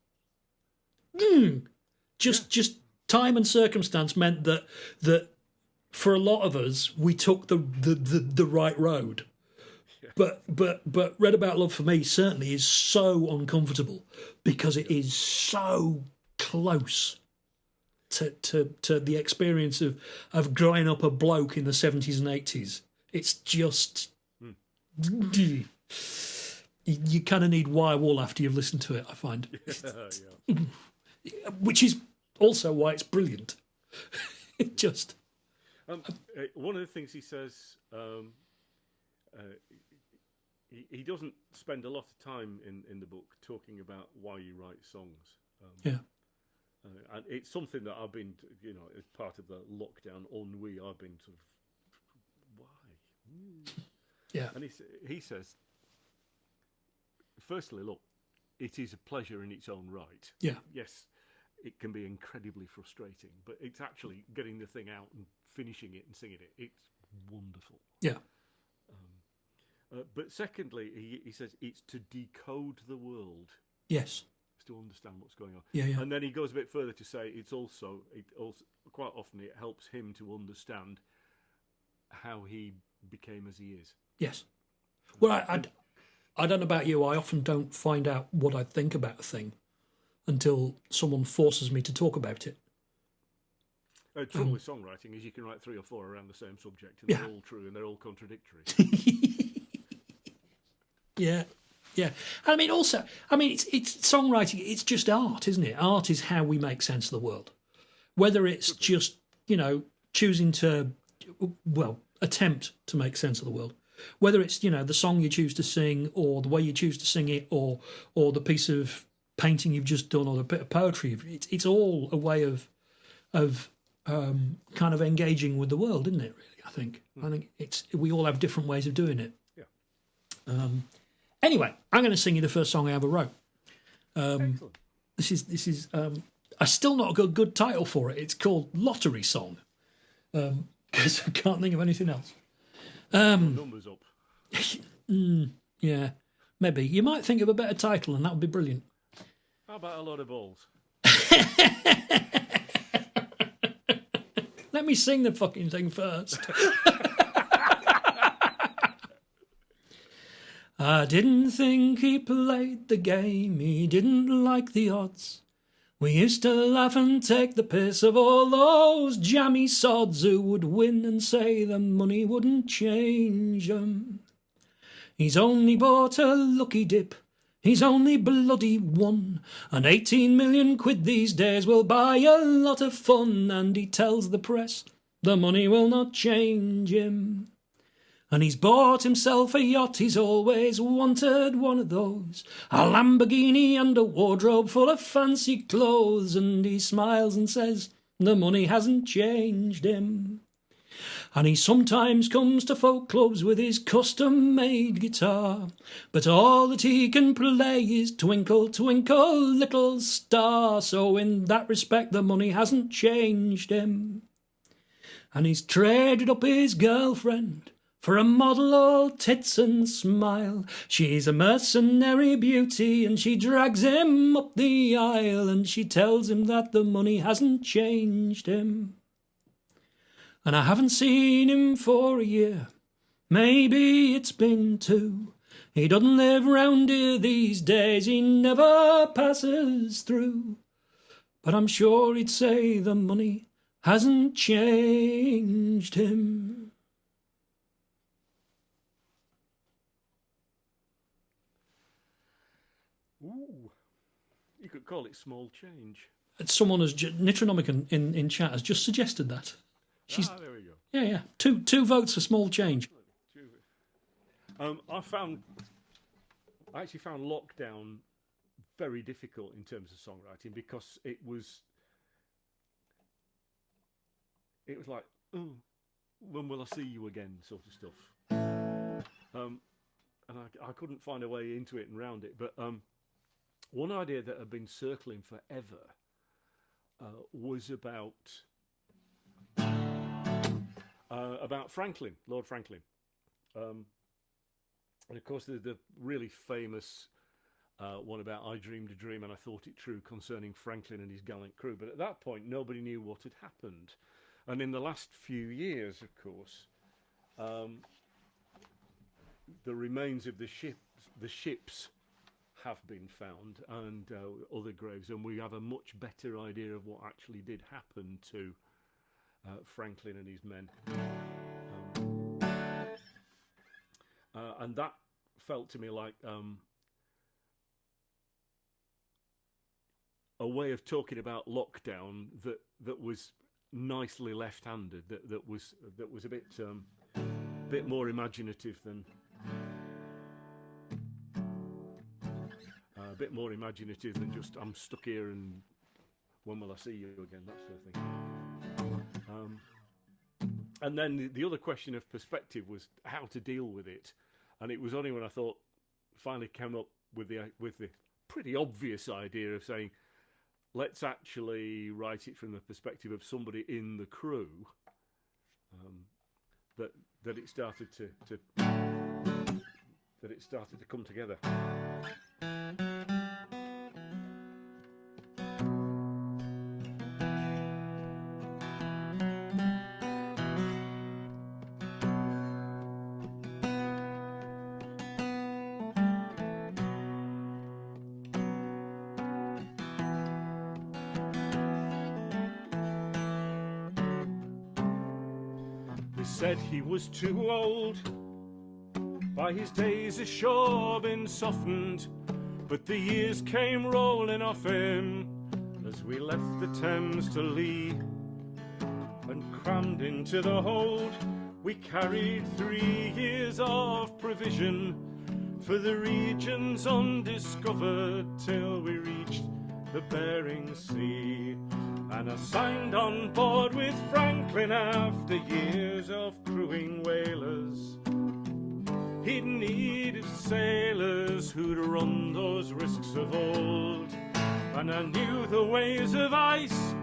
time and circumstance meant that for a lot of us we took the right road. But Read About Love for me certainly is so uncomfortable because it is so close to the experience of growing up a bloke in the 70s and 80s. It's just you kind of need Wirewall after you've listened to it, I find. Which is also why it's brilliant. It just... one of the things he says, he doesn't spend a lot of time in the book talking about why you write songs. And it's something that I've been, you know, as part of the lockdown ennui, I've been sort of, why? Yeah. And he says, firstly, look, it is a pleasure in its own right. Yeah. Yes, it can be incredibly frustrating, but it's actually getting the thing out and finishing it and singing it. It's wonderful. Yeah. But secondly, he says it's to decode the world. Yes. To understand what's going on. Yeah. And then he goes a bit further to say it also quite often it helps him to understand how he became as he is. Yes. Well, I don't know about you. I often don't find out what I think about a thing until someone forces me to talk about it. The trouble with songwriting is you can write 3 or 4 around the same subject, and they're all true and they're all contradictory. Yeah. I mean, also, it's songwriting. It's just art, isn't it? Art is how we make sense of the world. Whether it's just, you know, choosing to, attempt to make sense of the world. Whether it's, you know, the song you choose to sing or the way you choose to sing it or the piece of painting you've just done or the bit of poetry. It's all a way of kind of engaging with the world, isn't it, really? I think we all have different ways of doing it. Yeah. Anyway, I'm going to sing you the first song I ever wrote. Excellent. This is I still not got a good title for it. It's called Lottery Song because I can't think of anything else. Numbers up. Yeah, maybe you might think of a better title, and that would be brilliant. How about a lot of balls? Let me sing the fucking thing first. I didn't think he played the game, he didn't like the odds. We used to laugh and take the piss of all those jammy sods who would win and say the money wouldn't change 'em. He's only bought a lucky dip He's only bloody one, and 18 million quid these days will buy a lot of fun, and he tells the press the money will not change him. And he's bought himself a yacht, he's always wanted one of those, a Lamborghini and a wardrobe full of fancy clothes, and he smiles and says the money hasn't changed him. And he sometimes comes to folk clubs with his custom-made guitar, but all that he can play is Twinkle, Twinkle, Little Star, so in that respect the money hasn't changed him. And he's traded up his girlfriend for a model all tits and smile. She's a mercenary beauty and she drags him up the aisle, and she tells him that the money hasn't changed him. And I haven't seen him for a year, maybe it's been 2. He doesn't live round here these days, he never passes through. But I'm sure he'd say the money hasn't changed him. Ooh, you could call it small change. Someone has, Nitronomic in chat has just suggested that. There we go. Yeah. Two votes for small change. I actually found Lockdown very difficult in terms of songwriting, because it was like, oh, when will I see you again, sort of stuff. And I couldn't find a way into it and round it. But one idea that had been circling forever was about Franklin, Lord Franklin. And of course, the really famous one about I dreamed a dream and I thought it true concerning Franklin and his gallant crew. But at that point, nobody knew what had happened. And in the last few years, of course, the remains of the ships have been found, and other graves, and we have a much better idea of what actually did happen to Franklin and his men. And that felt to me like a way of talking about lockdown that was nicely left-handed, that was a bit more imaginative than just I'm stuck here and when will I see you again, that sort of thing. And then the other question of perspective was how to deal with it, and it was only when I finally came up with the pretty obvious idea of saying, let's actually write it from the perspective of somebody in the crew, that it started to come together. Said he was too old, by his days ashore been softened, but the years came rolling off him as we left the Thames to lee, and crammed into the hold we carried 3 years of provision for the regions undiscovered till we reached the Bering Sea. And I signed on board with Franklin after years of crewing whalers. He'd needed sailors who'd run those risks of old. And I knew the ways of ice,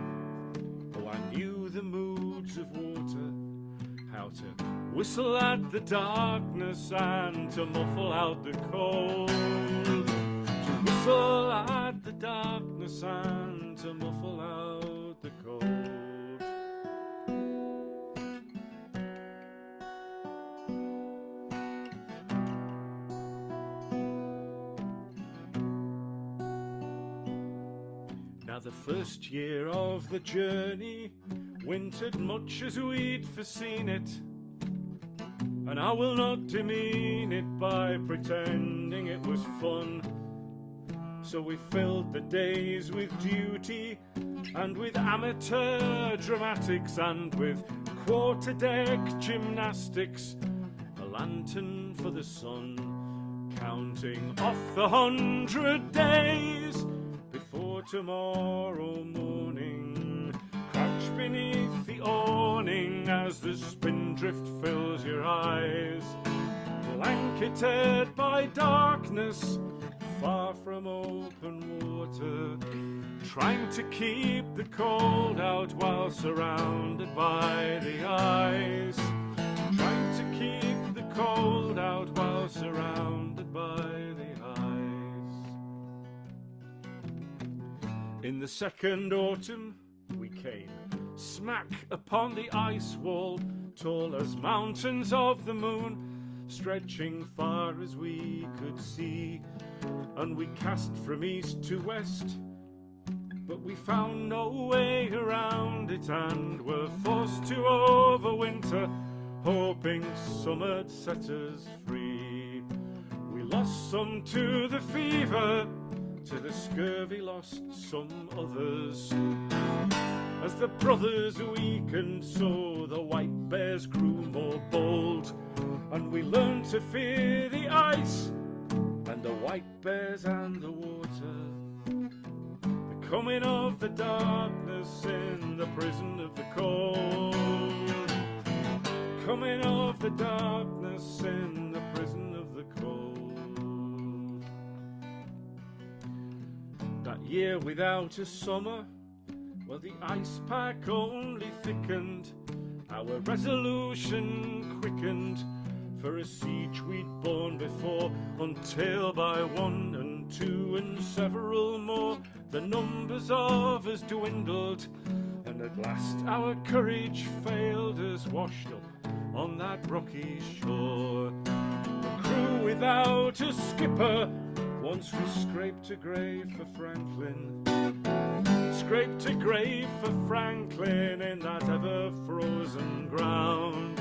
oh, I knew the moods of water, how to whistle at the darkness and to muffle out the cold. To whistle at the darkness and to muffle out the cold. Now the first year of the journey wintered much as we'd foreseen it, and I will not demean it by pretending it was fun. So we filled the days with duty and with amateur dramatics and with quarter-deck gymnastics, a lantern for the sun, counting off the 100 days before tomorrow morning. Crouch beneath the awning as the spindrift fills your eyes, blanketed by darkness, far from open water, trying to keep the cold out while surrounded by the ice, trying to keep the cold out while surrounded by the ice. In the second autumn we came smack upon the ice wall, tall as mountains of the moon, stretching far as we could see, and we cast from east to west, but we found no way around it and were forced to overwinter, hoping summer'd set us free. We lost some to the fever, to the scurvy lost some others. As the brothers weakened, so the white bears grew more bold, and we learned to fear the ice and the white bears and the water. The coming of the darkness in the prison of the cold. Coming of the darkness in the prison of the cold. That year without a summer, well, the ice pack only thickened, our resolution quickened, for a siege we'd borne before, until by one and two and several more the numbers of us dwindled, and at last our courage failed us, washed up on that rocky shore. A crew without a skipper, once we scraped a grave for Franklin, scraped a grave for Franklin in that ever-frozen ground,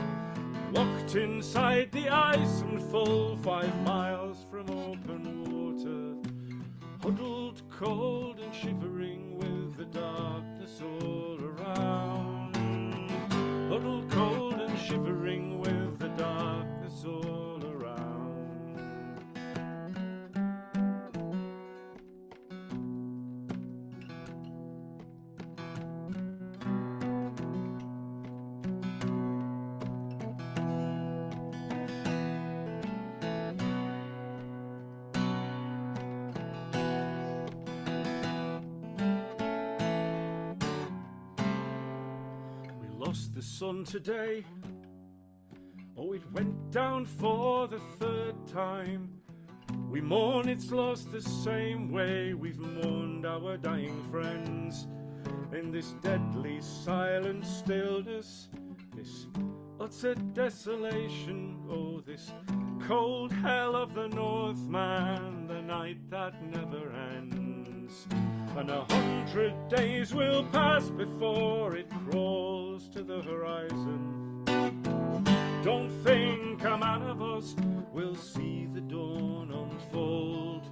locked inside the ice and full 5 miles from open water, huddled cold and shivering with the darkness all around, huddled cold and shivering with the darkness all around. The sun today, oh, it went down for the 3rd time. We mourn its loss the same way we've mourned our dying friends, in this deadly silent stillness, this utter desolation, oh, this cold hell of the Northman, the night that never ends. And 100 days will pass before it crawls to the horizon. Don't think a man of us will see the dawn unfold.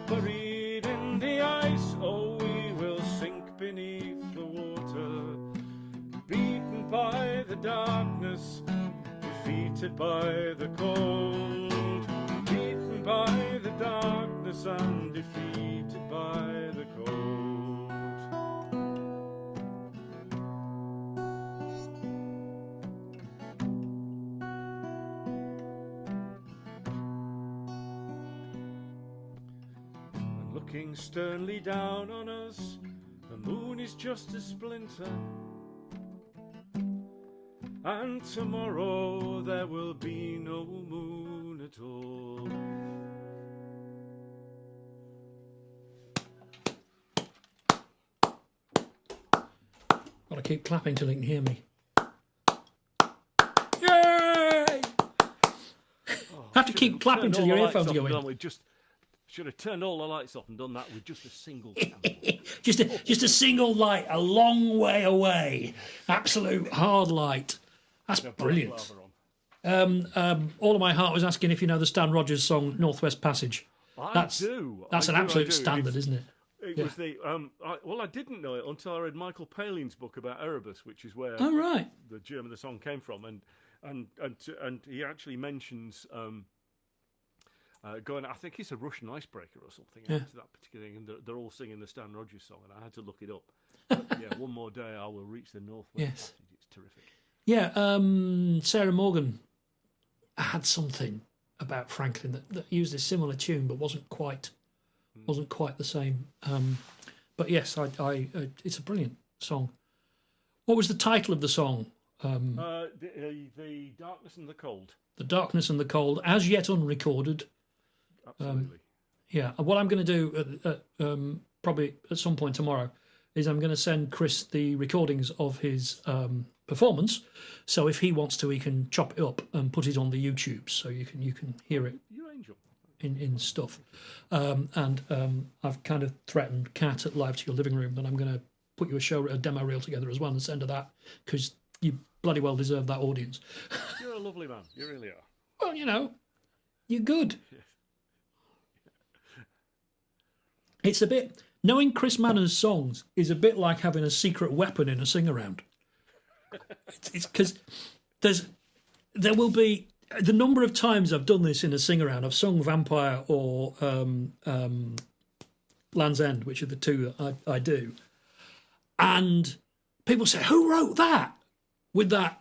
Buried in the ice, oh, we will sink beneath the water, beaten by the darkness, defeated by the cold, beaten by the darkness and defeated by the cold. And looking sternly down on us, the moon is just a splinter, and tomorrow there will be no moon at all. Gotta keep clapping till you can hear me. Yay! Have to keep clapping till your earphones go in. We just should have turned all the lights off and done that with just a single candle. just a single light, a long way away. Absolute hard light. That's brilliant. All of My Heart was asking if you know the Stan Rogers song Northwest Passage. That's an absolute standard, isn't it? It was the I didn't know it until I read Michael Palin's book about Erebus, which is where Oh, right. the germ of the song came from, and he actually mentions going. I think it's a Russian icebreaker or something. Yeah. After that particular thing, and they're all singing the Stan Rogers song, and I had to look it up. But, yeah, one more day I will reach the Northwest Yes. Passage. It's terrific. Yeah, Sarah Morgan had something about Franklin that used a similar tune, but wasn't quite the same. But yes, it's a brilliant song. What was the title of the song? The Darkness and the Cold. The Darkness and the Cold, as yet unrecorded. Absolutely. Yeah, and what I'm going to do probably at some point tomorrow is I'm going to send Chris the recordings of his performance. So if he wants to, he can chop it up and put it on the YouTube, so you can hear it. You angel. In stuff. And I've kind of threatened Kat at Live to Your Living Room that I'm going to put you a demo reel together as well and send her that, because you bloody well deserve that audience. You're a lovely man. You really are. Well, you're good. Yes. It's a bit... Knowing Chris Manners' songs is a bit like having a secret weapon in a sing-around. It's because there will be... The number of times I've done this in a sing-around, I've sung Vampire or Land's End, which are the two that I do. And people say, who wrote that? With that...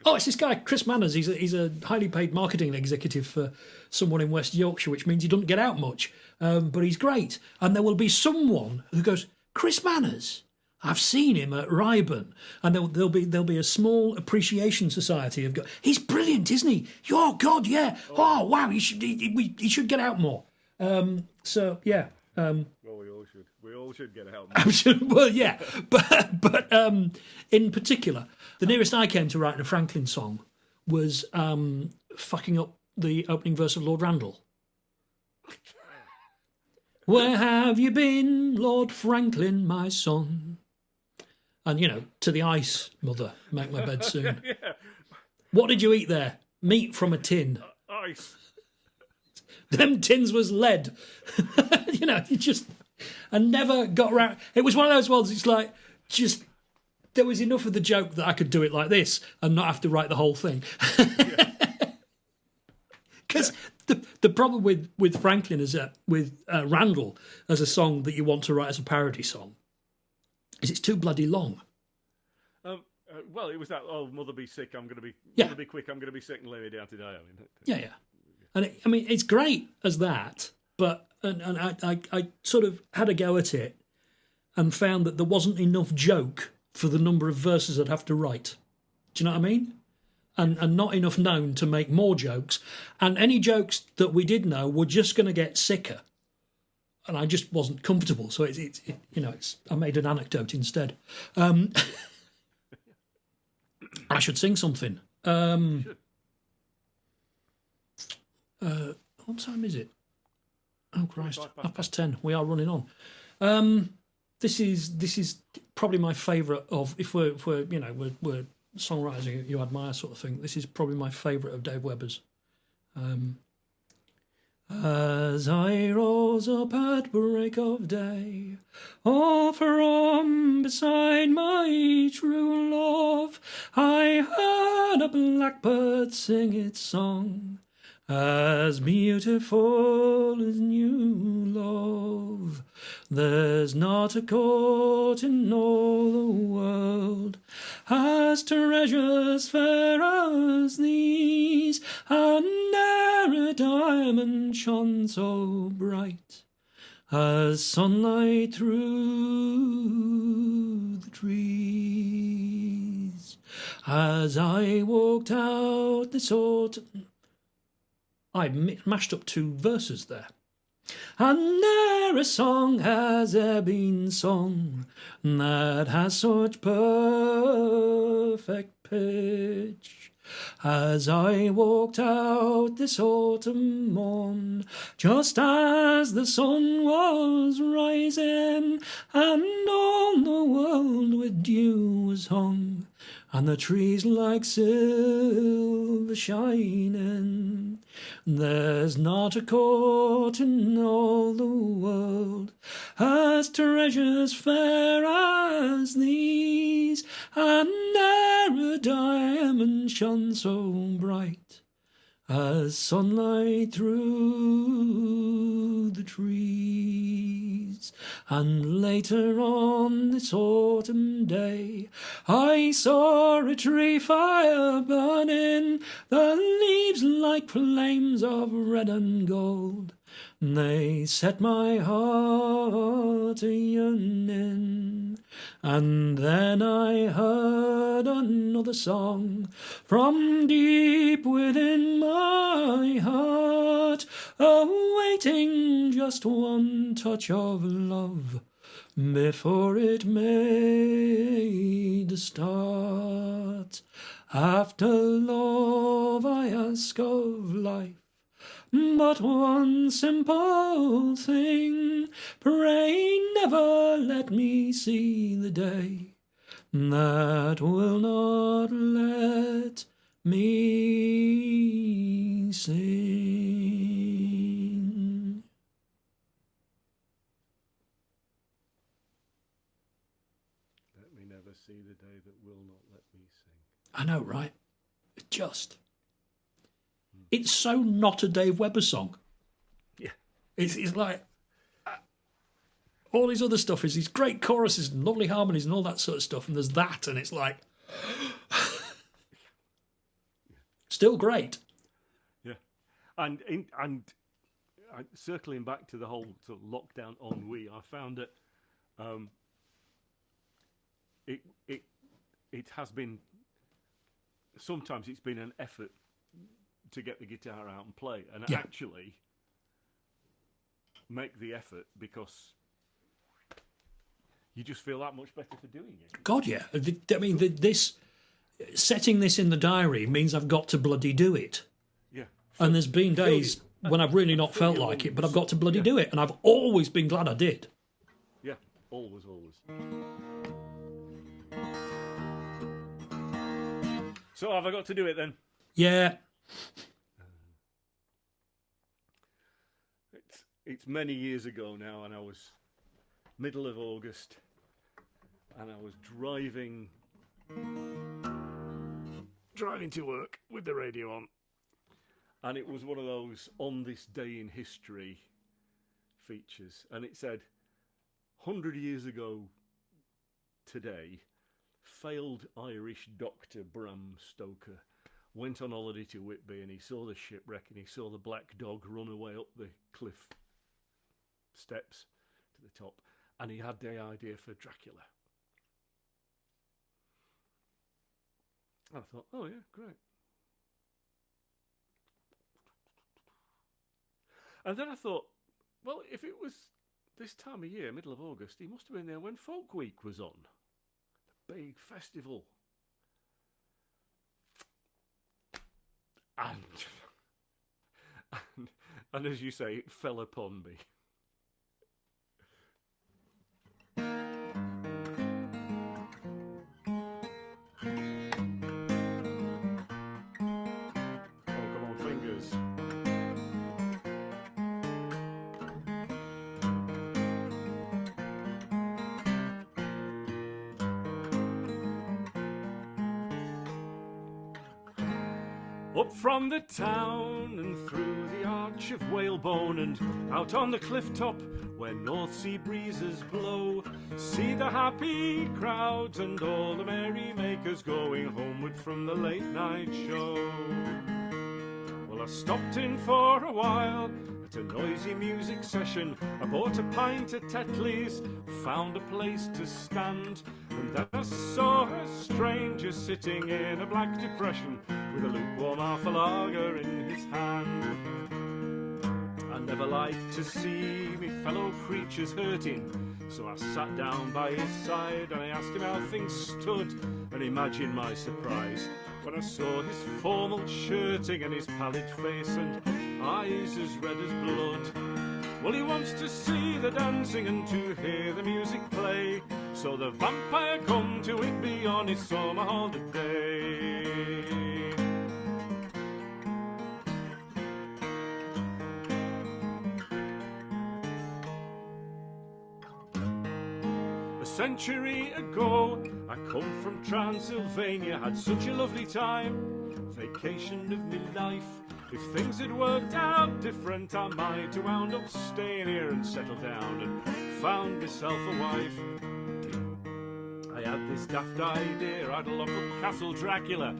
Oh, it's this guy, Chris Manners. He's a highly paid marketing executive for someone in West Yorkshire, which means he doesn't get out much. But he's great. And there will be someone who goes, Chris Manners? I've seen him at Ryburn. And there'll be a small appreciation society of... He's brilliant, isn't he? Oh, God, yeah. Oh, wow, he should get out more. So, yeah. Well, we all should. We all should get out more. Well, yeah. But in particular, the nearest I came to writing a Franklin song was fucking up the opening verse of Lord Randall. Where have you been, Lord Franklin, my son? And, to the ice, mother, make my bed soon. Yeah. What did you eat there? Meat from a tin. Ice. Them tins was lead. You just... And never got around... It was one of those ones, it's like, just... There was enough of the joke that I could do it like this and not have to write the whole thing. Because the problem with Franklin is that with Randall as a song that you want to write as a parody song is it's too bloody long. Well, it was that, mother be sick, mother be quick, I'm going to be sick and lay me down to die. Yeah. And it's great as that, but and I sort of had a go at it and found that there wasn't enough joke for the number of verses I'd have to write. Do you know what I mean? And not enough known to make more jokes. And any jokes that we did know were just going to get sicker. And I just wasn't comfortable. So I made an anecdote instead. I should sing something. What time is it? Oh Christ! 10:30. We are running on. This is probably my favourite of if we're songwriters you admire sort of thing. This is probably my favourite of Dave Webber's. As I rose up at break of day, from beside my true love, I heard a blackbird sing its song, as beautiful as new love. There's not a court in all the world has treasures fair as these, and ne'er a diamond shone so bright as sunlight through the trees. As I walked out this autumn, I mashed up two verses there. And ne'er a song has e'er been sung that has such perfect pitch. As I walked out this autumn morn, just as the sun was rising, and all the world with dew was hung, and the trees like silver shining. There's not a court in all the world has treasures fair as these, and ne'er a diamond shone so bright as sunlight through the trees. And later on this autumn day, I saw a tree fire burning, the leaves like flames of red and gold. They set my heart a-yearning. And then I heard another song from deep within my heart, awaiting just one touch of love before it made the start. After love I ask of life but one simple thing: pray never let me see the day that will not let me sing. Let me never see the day that will not let me sing. I know, right? Just. It's so not a Dave Webber song. Yeah. It's like all his other stuff is these great choruses and lovely harmonies and all that sort of stuff, and there's that, and it's like still great. Yeah, and circling back to the whole sort of lockdown ennui, I found that it has been sometimes it's been an effort to get the guitar out and play, and actually make the effort, because you just feel that much better for doing it. God, yeah. I mean, this setting this in the diary means I've got to bloody do it. Yeah. And there's been days when I've really not felt like it, but I've got to bloody do it, and I've always been glad I did. Yeah, always. So have I got to do it then? Yeah. It's many years ago now, and I was middle of August, and I was driving to work with the radio on, and it was one of those on this day in history features, and it said 100 years ago today, failed Irish doctor Bram Stoker went on holiday to Whitby, and he saw the shipwreck, and he saw the black dog run away up the cliff steps to the top, and he had the idea for Dracula. I thought, oh yeah, great. And then I thought, well, if it was this time of year, middle of August, he must have been there when Folk Week was on, the big festival. And as you say, it fell upon me. Oh, come on, fingers. Up from the town and through the arch of Whalebone and out on the cliff top where North Sea breezes blow, see the happy crowds and all the merrymakers going homeward from the late night show. Well, I stopped in for a while at a noisy music session. I bought a pint at Tetley's, found a place to stand, and then I saw a stranger sitting in a black depression with a lukewarm half a lager in his hand. I never liked to see me fellow creatures hurting, so I sat down by his side and I asked him how things stood, and imagine my surprise when I saw his formal shirting and his pallid face and eyes as red as blood. Well, he wants to see the dancing and to hear the music play, So the vampire come to Whitby on his summer holiday. A century ago, I come from Transylvania, had such a lovely time, vacation of my life. If things had worked out different, I might have wound up staying here and settled down and found myself a wife. I had this daft idea, I'd lock up Castle Dracula,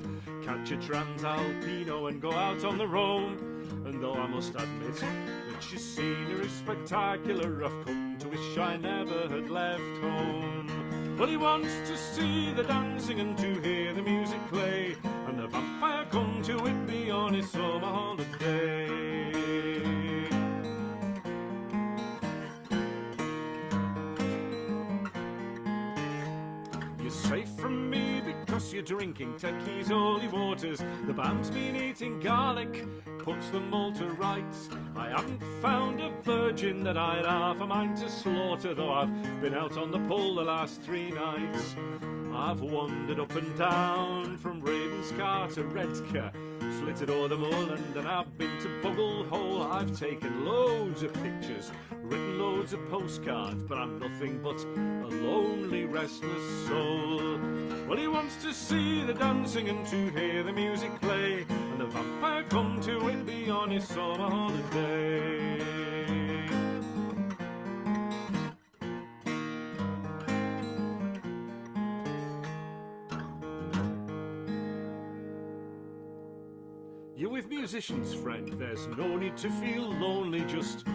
catch a Transalpino and go out on the roam. And though I must admit that your scenery is spectacular, I've come to wish I never had left home. Well, he wants to see the dancing and to hear the music play, and the vampire come to Whitby on his summer holiday. You're safe from me because you're drinking Techies holy waters. The band's been eating garlic, puts them all to rights. I haven't found a virgin that I'd half a mind to slaughter, though I've been out on the pull the last 3 nights. I've wandered up and down from Ravenscar to Redcar, flitted o'er the moorland and I've been to Boggle Hole. I've taken loads of pictures, written loads of postcards, but I'm nothing but a lonely, restless soul. Well, he wants to see the dancing and to hear the music play, and the vampire come to Whitby on his summer holiday. You're with musicians, friend, there's no need to feel lonely. Just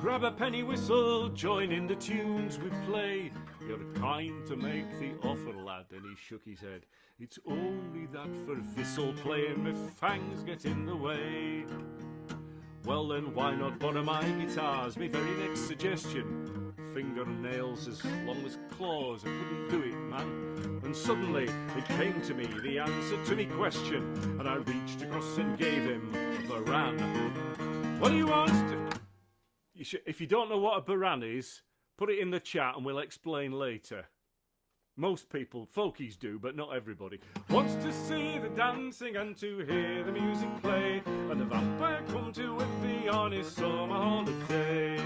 grab a penny whistle, join in the tunes we play. You're kind to make the offer, lad, and he shook his head. It's only that for whistle playing my fangs get in the way. Well then, why not borrow my guitars? My very next suggestion. Fingernails as long as claws, I couldn't do it, man. And suddenly it came to me, the answer to me question, and I reached across and gave him a baran. What do you want to... If you don't know what a baran is, put it in the chat and we'll explain later. Most people, folkies do, but not everybody. Wants to see the dancing and to hear the music play, and the vampire come to Whitby on his summer holiday.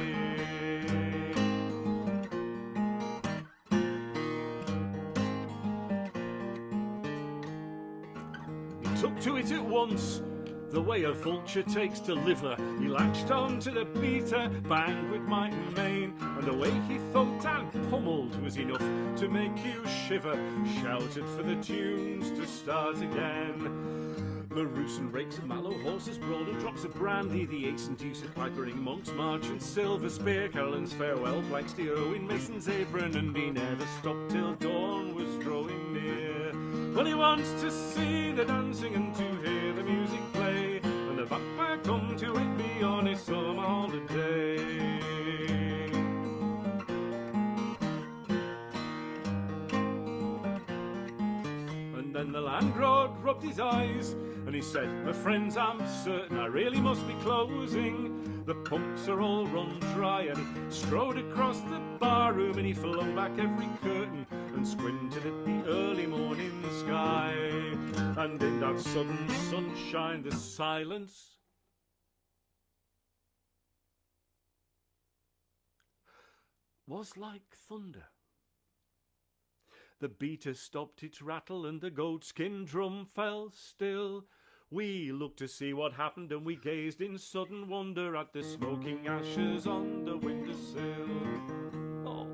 He took to it at once, the way a vulture takes to liver. He latched on to the beater, banged with might and main, and the way he thumped and pummeled was enough to make you shiver. Shouted for the tunes to start again. Maroos and rakes and mallow, horses brawl and drops of brandy, the ace and deuce of pipering, monks march and silver spear, Carolyn's farewell, Blackstey, Owen, Mason's apron, and he never stopped till dawn was drawing near. Well, he wants to see the dancing and to hear the music play, and the vampire come to Whitby on his summer holiday. And then the landlord rubbed his eyes, and he said, my friends, I'm certain I really must be closing. The pumps are all run dry, and he strode across the bar room, and he flung back every curtain and squinted at the early morning sky. And in that sudden sunshine, the silence was like thunder. The beater stopped its rattle, and the goatskin drum fell still. We looked to see what happened, and we gazed in sudden wonder at the smoking ashes on the windowsill. Oh.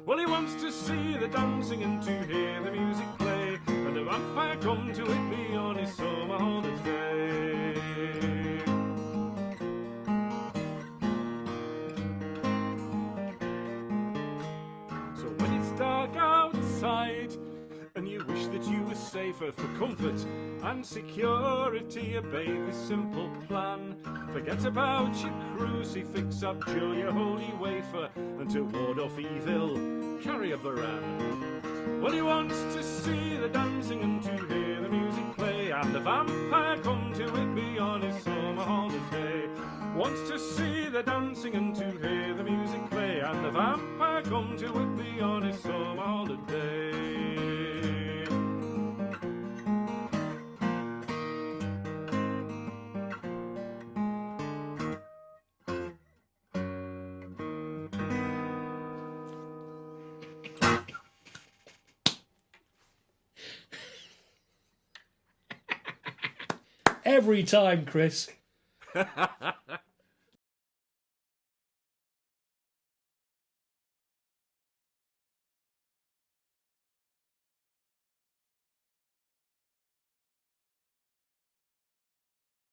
Well, he wants to see the dancing and to hear the music play, and the vampire come to Whitby on his summer holiday. So when it's dark outside and you wish that you were safer, for comfort and security, obey this simple plan. Forget about your crucifix, abjure your holy wafer, and to ward off evil, carry a baran. Well, he wants to see the dancing and to hear the music play, and the vampire come to Whitby on his summer holiday. Wants to see the dancing and to hear the music play, and the vampire come to Whitby on his summer holiday. Every time, Chris.